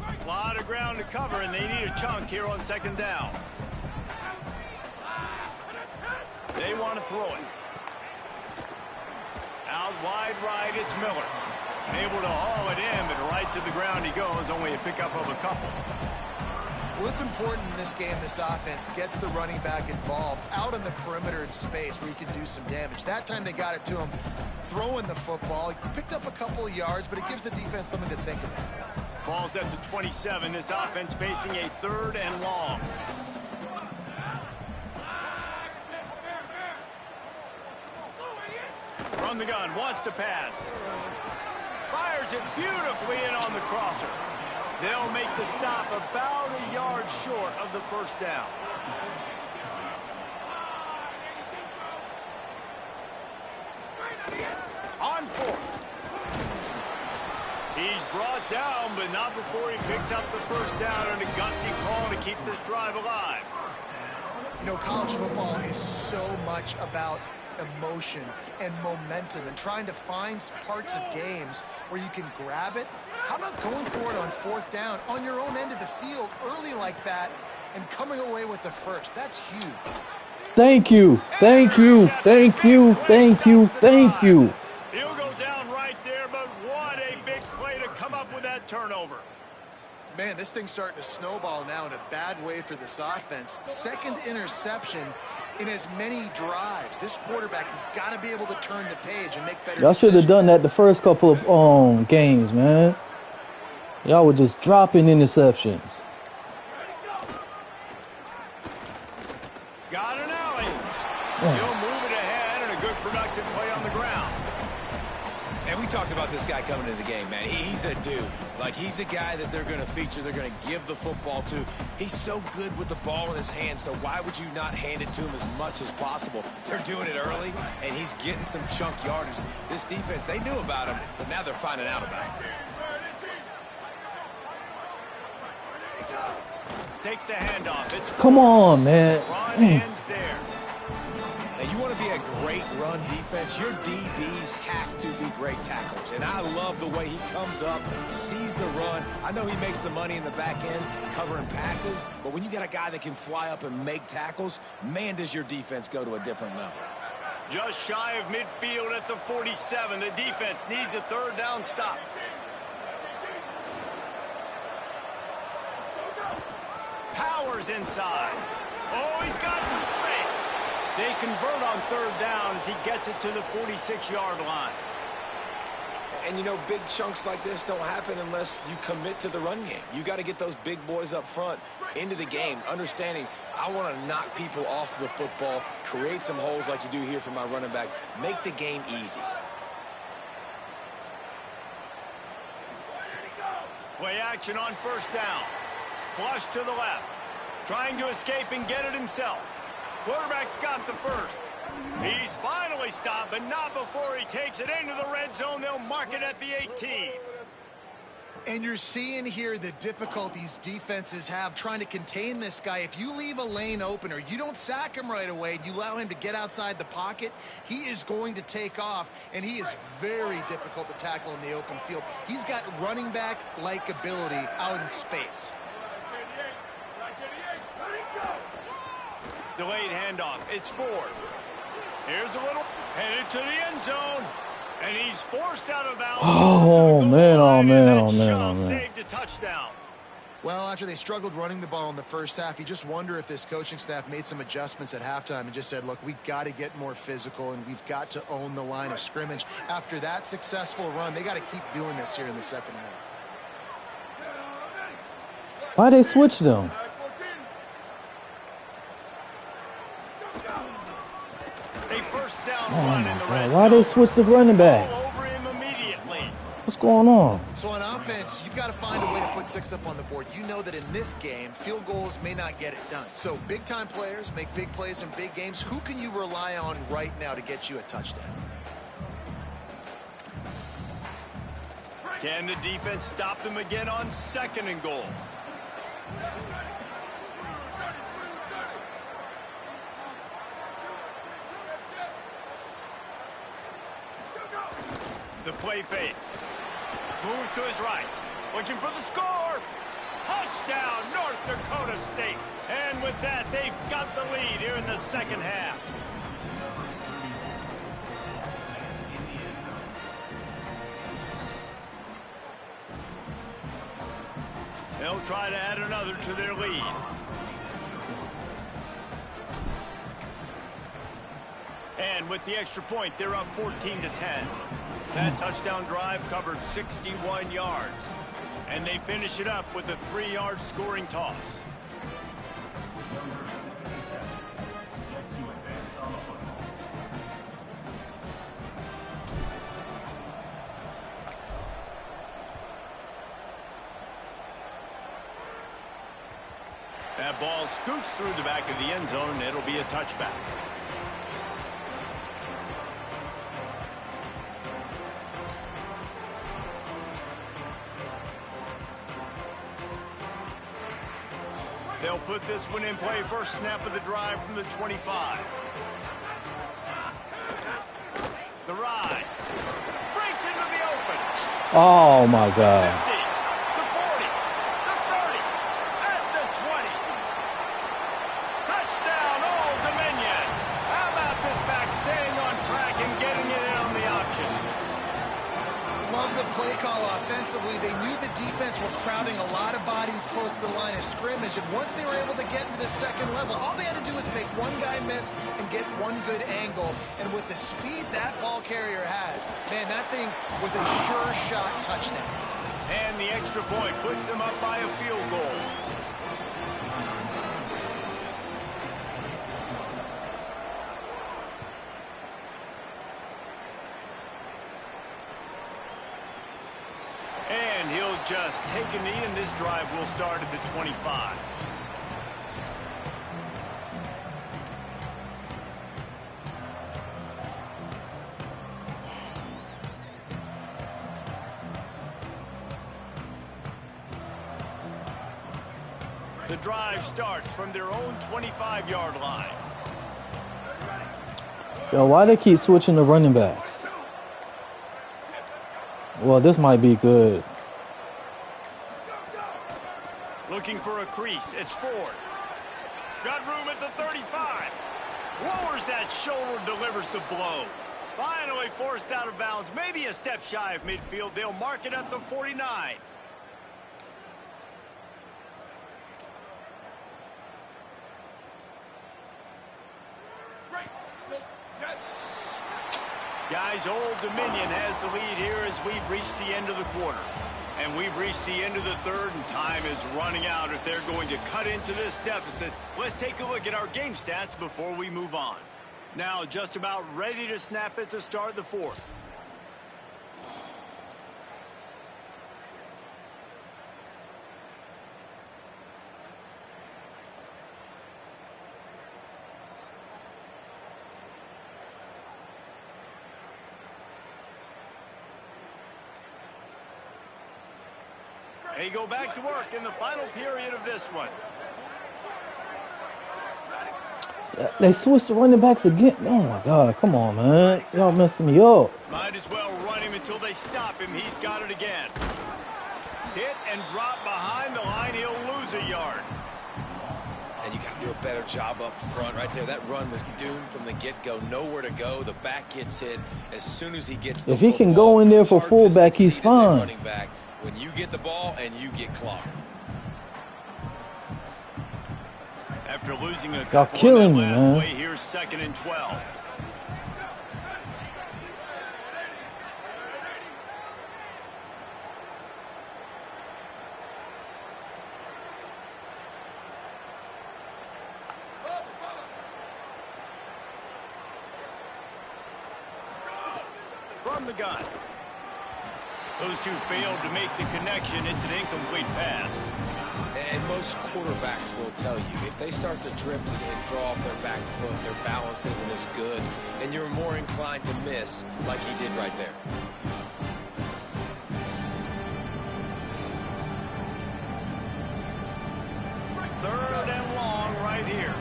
A lot of ground to cover, and they need a chunk here on 2nd down. They want to throw it. Out wide right, it's Miller. Able to haul it in, but right to the ground he goes, only a pickup of a couple.
Well, it's important in this game, this offense gets the running back involved out on the perimeter in space where he can do some damage. That time they got it to him throwing the football. He picked up a couple of yards, but it gives the defense something to think about.
Ball's at the 27. This offense facing a 3rd and long. From the gun, wants to pass. Fires it beautifully in on the crosser. They'll make the stop about a yard short of the 1st down. On 4th. He's brought down, but not before he picks up the 1st down and a gutsy call to keep this drive alive.
You know, college football is so much about emotion and momentum and trying to find parts of games where you can grab it. How about going for it on 4th down on your own end of the field early like that and coming away with the 1st? That's huge.
Thank you. Thank you. Thank you. Thank you. Thank you.
He'll go down right there, but what a big play to turnover.
Man, this thing's starting to snowball now in a bad way for this offense. Second interception in as many drives. This quarterback has got to be able to turn the page and make better
Y'all should have done
decisions.
that the first couple of games, man. Y'all were just dropping interceptions.
Got an alley. He'll move it ahead and a good productive play on the ground.
And we talked about this guy coming into the game, man. He's a dude. Like, he's a guy that they're going to feature, they're going to give the football to. He's so good with the ball in his hand, so why would you not hand it to him as much as possible? They're doing it early, and he's getting some chunk yardage. This defense, they knew about him, but now they're finding out about him.
Takes the handoff. It's
Come on, man.
Run ends there.
Now, you want to be a great run defense, your DBs have to be great tacklers. And I love the way he comes up, sees the run. I know he makes the money in the back end covering passes, but when you got a guy that can fly up and make tackles, man, does your defense go to a different level.
Just shy of midfield at the 47. The defense needs a third down stop. Powers inside. Oh, he's got some space. They convert on third down as he gets it to the 46-yard line.
And, you know, big chunks like this don't happen unless you commit to the run game. You got to get those big boys up front into the game, understanding I want to knock people off the football, create some holes like you do here for my running back, make the game easy.
Play action on first down. Flush to the left. Trying to escape and get it himself. Quarterback's got the first. He's finally stopped, but not before he takes it into the red zone. They'll mark it at the 18.
And you're seeing here the difficulties defenses have trying to contain this guy. If you leave a lane open or you don't sack him right away, you allow him to get outside the pocket, he is going to take off, and he is very difficult to tackle in the open field. He's got running back-like ability out in space.
Delayed handoff. It's Ford. Here's a little headed to the end zone. And he's forced out of bounds.
Oh, man, oh, man, oh, man, oh, man.
Saved a touchdown.
Well, after they struggled running the ball in the first half, you just wonder if this coaching staff made some adjustments at halftime and just said, look, we've got to get more physical and we've got to own the line of scrimmage. After that successful run, they got to keep doing this here in the second half.
Why they switch them?
A first down run in the red
Why
zone.
they switch the running backs?
All over him immediately.
What's going on?
So on offense, you've got to find a way to put 6 up on the board. You know that in this game, field goals may not get it done. So big-time players make big plays in big games. Who can you rely on right now to get you a touchdown?
Can the defense stop them again on 2nd and goal? The play fake. Move to his right. Looking for the score. Touchdown, North Dakota State. And with that, they've got the lead here in the second half. They'll try to add another to their lead. And with the extra point, they're up 14-10. That touchdown drive covered 61 yards. And they finish it up with a 3-yard scoring toss. That ball scoots through the back of the end zone, and it'll be a touchback. They'll put this one in play. First snap of the drive from the 25. The ride. Breaks into the open.
Oh, my God.
50, the 40, the 30, at the 20. Touchdown, Old Dominion. How about this back staying on track and getting it in on the option?
love the play call offensively. They knew the defense were crowding a lot of bodies close to the line of scrimmage, and once they were able to get into the second level, all they had to do was make one guy miss and get one good angle. And with the speed that ball carrier has, man, that thing was a sure shot touchdown.
And the extra point puts them up by a field goal. And he'll just take a knee, and this drive will start at the 25. The drive starts from their own 25-yard line.
Yo, why they keep switching the running backs? Well, this might be good.
Looking for a crease. It's Ford. Got room at the 35. Lowers that shoulder, delivers the blow. Finally forced out of bounds. Maybe a step shy of midfield. They'll mark it at the 49. Guys, Old Dominion has the lead here as we've reached the end of the quarter. And we've reached the end of the third, and time is running out if they're going to cut into this deficit. Let's take a look at our game stats before we move on. Now, just about ready to snap it to start the fourth. They go back to work in the final period of this one.
They switched the running backs again. Oh, my God. Come on, man. Y'all messing me up.
Might as well run him until they stop him. He's got it again. Hit and drop behind the line. He'll lose a yard.
And you got to do a better job up front right there. That run was doomed from the get-go. Nowhere to go. The back gets hit as soon as he gets the
football. If he can go in there for fullback, he's fine.
Running back when you get the ball and you get clocked.
After losing a
Y'all
couple
killing
on
me,
that last
man.
play, here's 2nd and 12. From the gun. Those two failed to make the connection. It's an incomplete pass.
And most quarterbacks will tell you, if they start to drift and throw off their back foot, their balance isn't as good, and you're more inclined to miss like he did right there.
Third and long right here.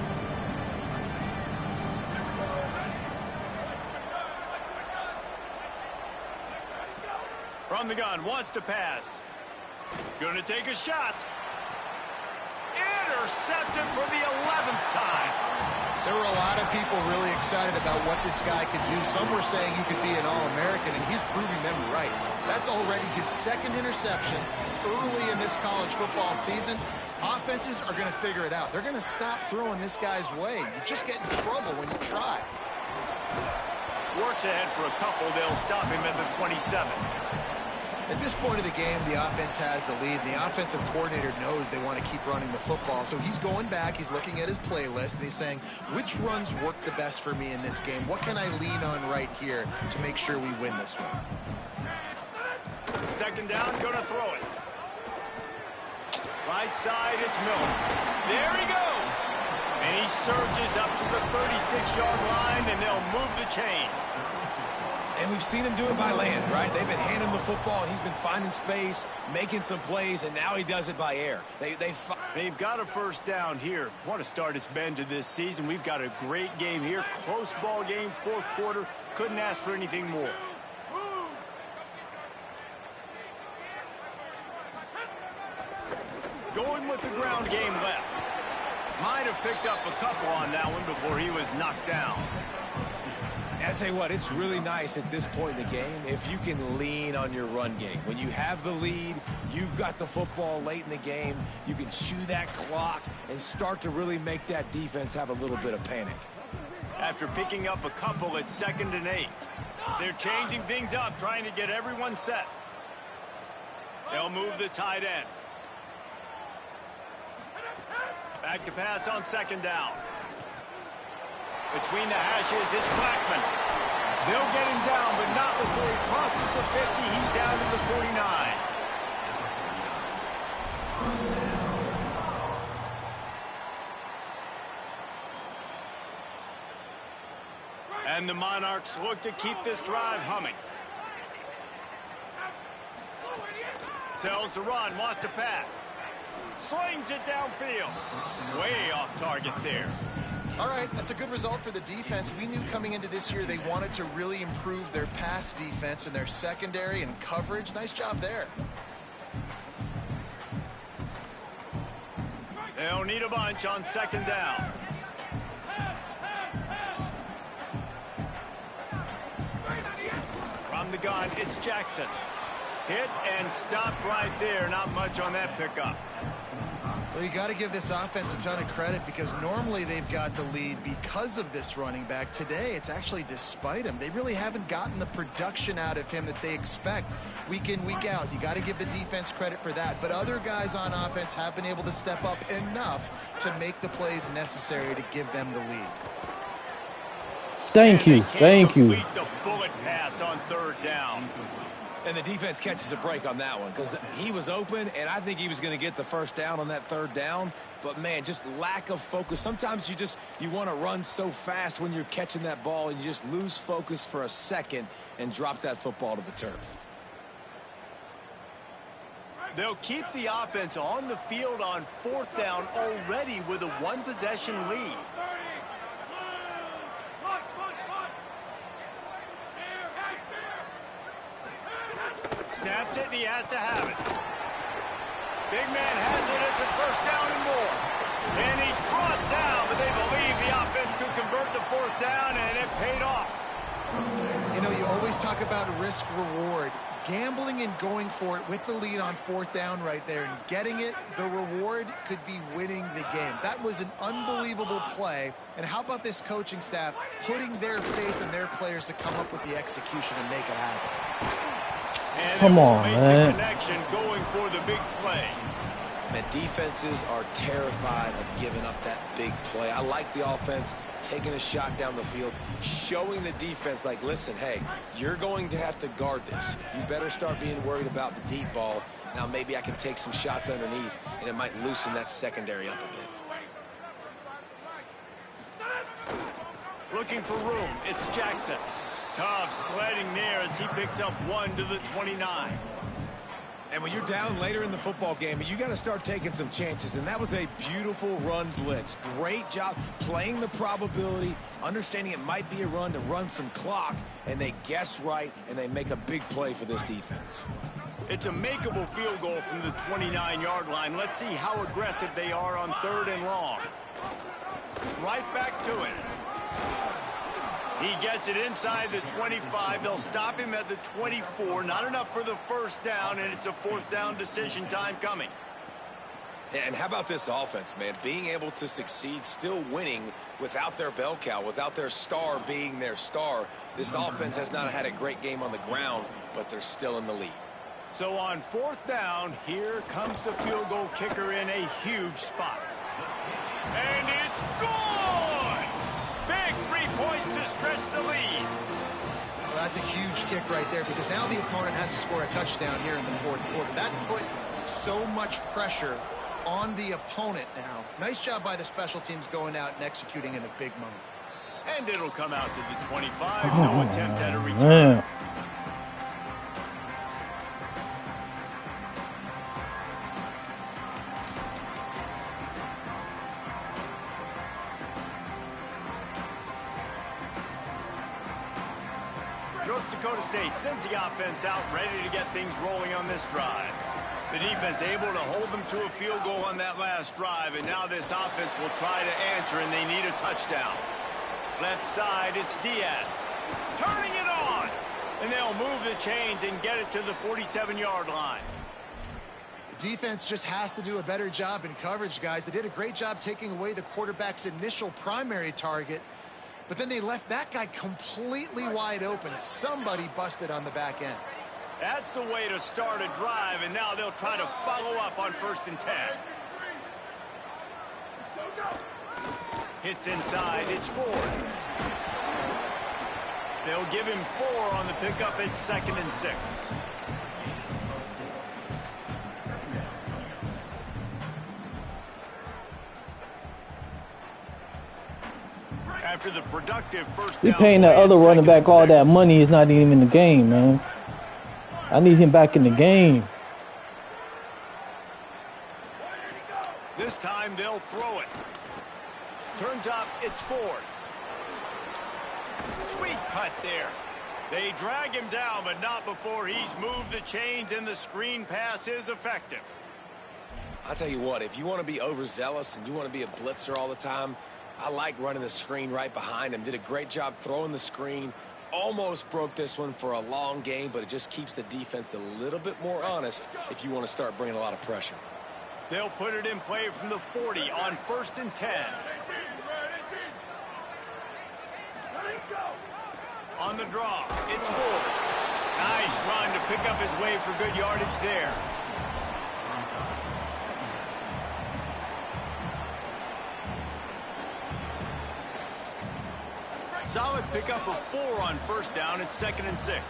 From the gun, wants to pass. Going to take a shot. Intercepted for the 11th time.
There were a lot of people really excited about what this guy could do. Some were saying he could be an All-American, and he's proving them right. That's already his 2nd interception early in this college football season. Offenses are going to figure it out. They're going to stop throwing this guy's way. You just get in trouble when you try.
Works ahead for a couple. They'll stop him at the 27.
At this point of the game, the offense has the lead, and the offensive coordinator knows they want to keep running the football. So he's going back, he's looking at his playlist, and he's saying, which runs work the best for me in this game? What can I lean on right here to make sure we win this one?
2nd down, going to throw it. Right side, it's Miller. There he goes. And he surges up to the 36-yard line, and they'll move the chains.
And we've seen him do it by land, right? They've been handing him the football, and he's been finding space, making some plays, and now he does it by air.
They've got a first down here. What a start it's been to this season. We've got a great game here. Close ball game, 4th quarter. Couldn't ask for anything more. Going with the ground game left. Might have picked up a couple on that one before he was knocked down.
I tell you what, it's really nice at this point in the game if you can lean on your run game. When you have the lead, you've got the football late in the game, you can chew that clock and start to really make that defense have a little bit of panic.
After picking up a couple at 2nd and 8, they're changing things up, trying to get everyone set. They'll move the tight end. Back to pass on 2nd down. Between the hashes, it's Blackman. They'll get him down, but not before he crosses the 50. He's down to the 49. And the Monarchs look to keep this drive humming. Sells the run, wants to pass. Slings it downfield. Way off target there.
All right, that's a good result for the defense. We knew coming into this year they wanted to really improve their pass defense and their secondary and coverage. Nice job there.
They'll need a bunch on 2nd down. From the gun, it's Jackson. Hit and stopped right there. Not much on that pickup.
Well, you got to give this offense a ton of credit because normally they've got the lead because of this running back. Today, it's actually despite him. They really haven't gotten the production out of him that they expect week in, week out. You got to give the defense credit for that. But other guys on offense have been able to step up enough to make the plays necessary to give them the lead.
Thank you. Thank you.
The bullet pass on 3rd down.
And the defense catches a break on that one because he was open, and I think he was going to get the 1st down on that 3rd down. But, man, just lack of focus. Sometimes you want to run so fast when you're catching that ball, and you just lose focus for a second and drop that football to the turf.
They'll keep the offense on the field on 4th down already with a 1-possession lead. Snaps it, and he has to have it. Big man has it. It's a 1st down and more. And he's brought down, but they believe the offense could convert the 4th down, and it paid off.
You know, you always talk about risk-reward. Gambling and going for it with the lead on 4th down right there and getting it, the reward could be winning the game. That was an unbelievable play. And how about this coaching staff putting their faith in their players to come up with the execution and make it happen?
And
come on, man.
Connection going for the big play.
Man, defenses are terrified of giving up that big play. I like the offense taking a shot down the field, showing the defense like, listen, hey, you're going to have to guard this. You better start being worried about the deep ball. Now maybe I can take some shots underneath, and it might loosen that secondary up a bit.
Looking for room. It's Jackson. Tough sledding there as he picks up 1 to the 29.
And when you're down later in the football game, you got to start taking some chances. And that was a beautiful run blitz. Great job playing the probability, understanding it might be a run to run some clock, and they guess right, and they make a big play for this defense.
It's a makeable field goal from the 29-yard line. Let's see how aggressive they are on 3rd and long. Right back to it. He gets it inside the 25. They'll stop him at the 24. Not enough for the 1st down, and it's a 4th down decision time coming.
And how about this offense, man? Being able to succeed, still winning without their bell cow, without their star being their star. This offense has not had a great game on the ground, but they're still in the lead.
So on 4th down, here comes the field goal kicker in a huge spot. And it's good! Big 3 points to stretch the lead.
Well, that's a huge kick right there because now the opponent has to score a touchdown here in the 4th quarter. That put so much pressure on the opponent now. Nice job by the special teams going out and executing in a big moment.
And it'll come out to the 25. No attempt at a return.
Man.
North Dakota State sends the offense out, ready to get things rolling on this drive. The defense able to hold them to a field goal on that last drive, and now this offense will try to answer, and they need a touchdown. Left side, it's Diaz. Turning it on. And they'll move the chains and get it to the 47-yard line.
Defense just has to do a better job in coverage, guys. They did a great job taking away the quarterback's initial primary target, but then they left that guy completely wide open. Somebody busted on the back end.
That's the way to start a drive, and now they'll try to follow up on 1st and 10. Hits inside, it's Ford. They'll give him 4 on the pickup at 2nd and 6. After the productive first down,
We paying that other running back all that money. He's not even in the game, man. I need him back in the game.
This time they'll throw it. Turns up, it's Ford. Sweet cut there. They drag him down, but not before he's moved the chains, and the screen pass is effective.
I'll tell you what, if you want to be overzealous and you want to be a blitzer all the time, I like running the screen right behind him. Did a great job throwing the screen. Almost broke this one for a long game, but it just keeps the defense a little bit more honest if you want to start bringing a lot of pressure.
They'll put it in play from the 40 on 1st and 10. On the draw, it's Ford. Nice run to pick up his way for good yardage there. Solid pickup of 4 on 1st down at 2nd and 6.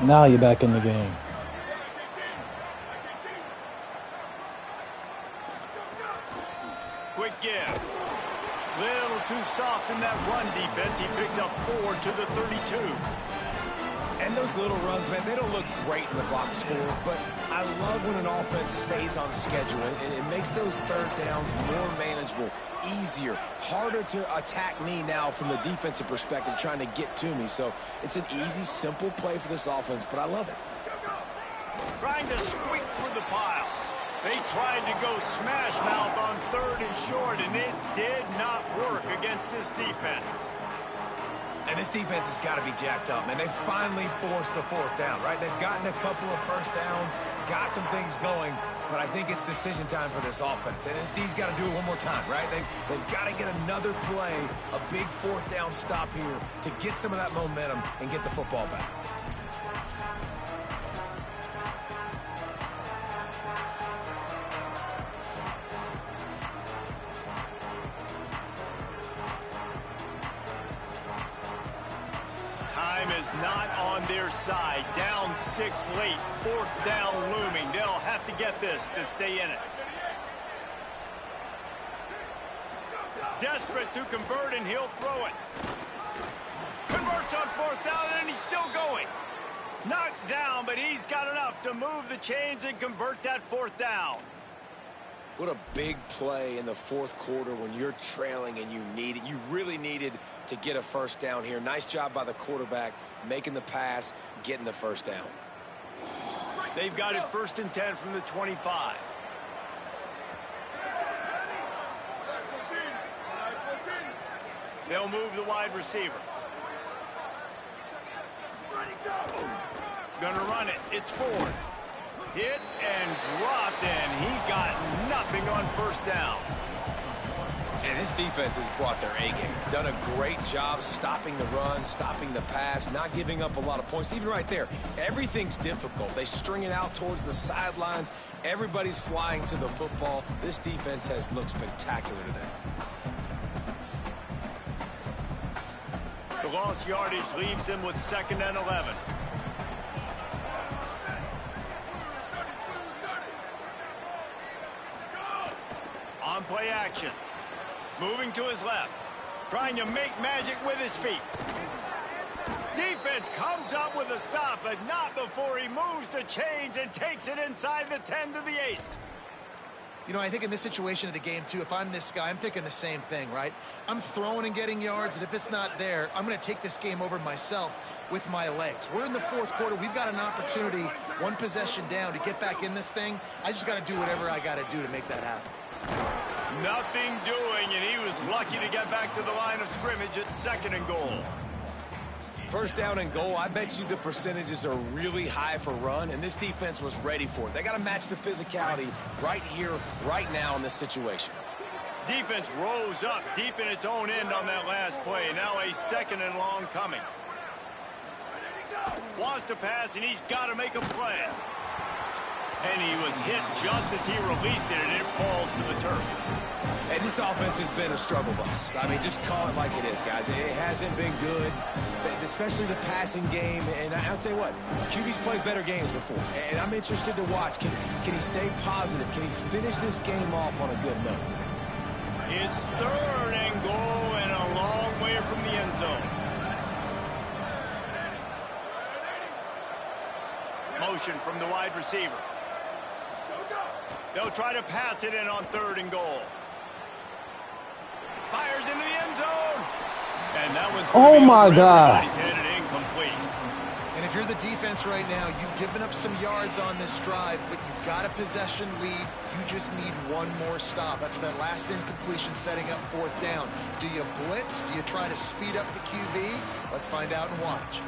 Now you're back in the game.
Quick give. Little too soft in that run defense. He picks up 4 to the 32.
And those little runs, man, they don't look great in the box score, but I love when an offense stays on schedule, and it makes those 3rd downs more manageable, easier, harder to attack me now from the defensive perspective trying to get to me. So it's an easy, simple play for this offense, but I love it.
Trying to squeak through the pile. They tried to go smash mouth on 3rd and short, and it did not work against this defense.
And this defense has got to be jacked up, man. They finally forced the 4th down, right? They've gotten a couple of 1st downs, got some things going, but I think it's decision time for this offense. And this D's got to do it one more time, right? They've got to get another play, a big 4th down stop here to get some of that momentum and get the football back.
Time is not on their side. Down 6 late. 4th down looming. They'll have to get this to stay in it. Desperate to convert, and he'll throw it. Converts on 4th down, and he's still going. Knocked down, but he's got enough to move the chains and convert that 4th down.
What a big play in the 4th quarter when you're trailing and you need it. You really needed to get a 1st down here. Nice job by the quarterback making the pass, getting the 1st down.
They've got it 1st and 10 from the 25. They'll move the wide receiver. Gonna run it. It's Ford. Hit and dropped, and he got nothing on 1st down.
And this defense has brought their A-game. Done a great job stopping the run, stopping the pass, not giving up a lot of points. Even right there, everything's difficult. They string it out towards the sidelines. Everybody's flying to the football. This defense has looked spectacular today.
The lost yardage leaves them with 2nd and 11. On play action. Moving to his left. Trying to make magic with his feet. Defense comes up with a stop, but not before he moves the chains and takes it inside the 10 to the 8.
You know, I think in this situation of the game, too, if I'm this guy, I'm thinking the same thing, right? I'm throwing and getting yards, and if it's not there, I'm going to take this game over myself with my legs. We're in the 4th quarter. We've got an opportunity, 1 possession down, to get back in this thing. I just got to do whatever I got to do to make that happen.
Nothing doing, and he was lucky to get back to the line of scrimmage at 2nd and goal.
First down and goal, I bet you the percentages are really high for run, and this defense was ready for it. They got to match the physicality right here, right now in this situation.
Defense rose up deep in its own end on that last play. Now a 2nd and long coming. Wants to pass, and he's got to make a play. And he was hit just as he released it, and it falls to the turf.
And this offense has been a struggle bus. I mean, just call it like it is, guys. It hasn't been good, especially the passing game. And I'll tell you what, QB's played better games before. And I'm interested to watch. Can he stay positive? Can he finish this game off on a good note?
It's 3rd and goal and a long way from the end zone. Motion from the wide receiver. They'll try to pass it in on 3rd and goal. Fires into the end zone. And that one's
oh my God.
He's headed incomplete.
And if you're the defense right now, you've given up some yards on this drive, but you've got a possession lead. You just need one more stop after that last incompletion setting up 4th down. Do you blitz? Do you try to speed up the QB? Let's find out and watch.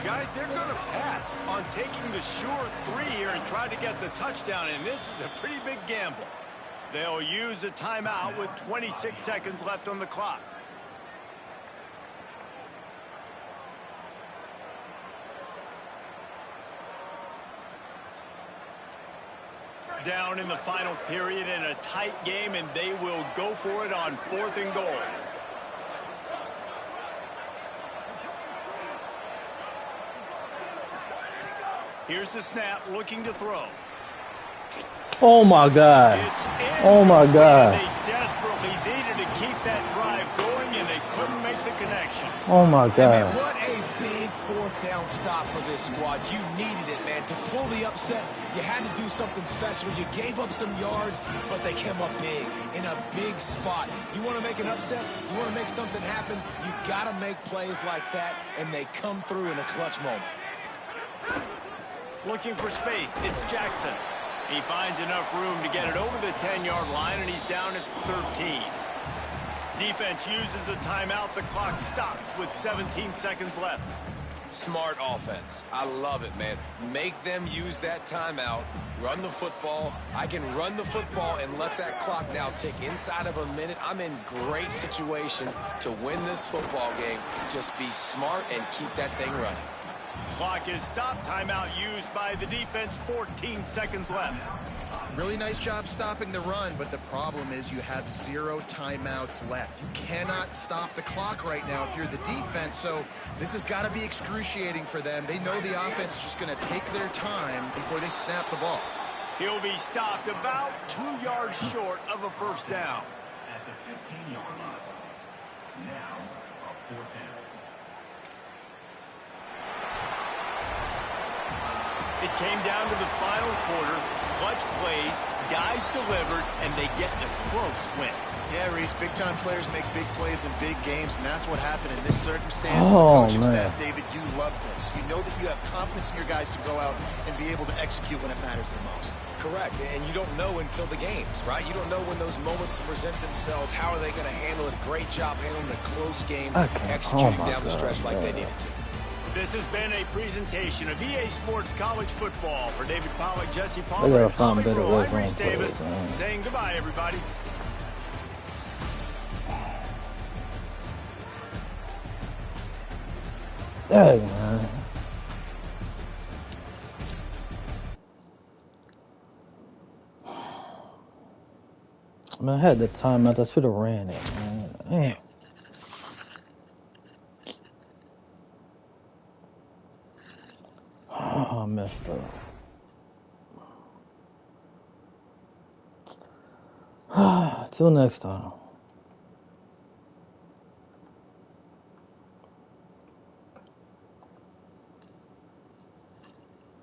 Guys, they're going to pass on taking the sure 3 here and try to get the touchdown, and this is a pretty big gamble. They'll use a timeout with 26 seconds left on the clock. Down in the final period in a tight game, and they will go for it on 4th and goal. Here's the snap, looking to throw.
Oh my God. Oh my God.
They desperately needed to keep that drive going, and they couldn't make the connection.
Oh my God.
Hey, man, what a big 4th down stop for this squad. You needed it, man. To pull the upset, you had to do something special. You gave up some yards, but they came up big, in a big spot. You want to make an upset? You want to make something happen? You got to make plays like that, and they come through in a clutch moment.
Looking for space, it's Jackson. He finds enough room to get it over the 10-yard line, and he's down at 13. Defense uses a timeout. The clock stops with 17 seconds left.
Smart offense. I love it, man. Make them use that timeout. Run the football. I can run the football and let that clock now tick inside of a minute. I'm in great situation to win this football game. Just be smart and keep that thing running.
Clock is stopped. Timeout used by the defense. 14 seconds left.
Really nice job stopping the run, but the problem is you have 0 timeouts left. You cannot stop the clock right now if you're the defense, so this has got to be excruciating for them. They know the offense is just going to take their time before they snap the ball.
He'll be stopped about 2 yards short of a 1st down.
At the 15-yard line. Now, a 4th down.
It came down to the final quarter. Clutch plays, guys delivered, and they get a close win.
Yeah, Reese, big-time players make big plays in big games, and that's what happened in this circumstance.
Oh,
As a coaching
man.
staff, David, you love this. You know that you have confidence in your guys to go out and be able to execute when it matters the most.
Correct, and you don't know until the games, right? You don't know when those moments present themselves. How are they going to handle it? Great job handling a close game, executing down the stretch like they needed to.
This has been a presentation of EA Sports College Football. For David Pollack, Jesse
They
Palmer,
gotta
and
find
Tommy
better
Brewer,
ways
I'm Reese
on players,
Davis,
man.
saying goodbye, everybody.
Dang, man. I mean, I had the timeout. I should have ran it, man. Damn. Oh, I messed up. Till next time.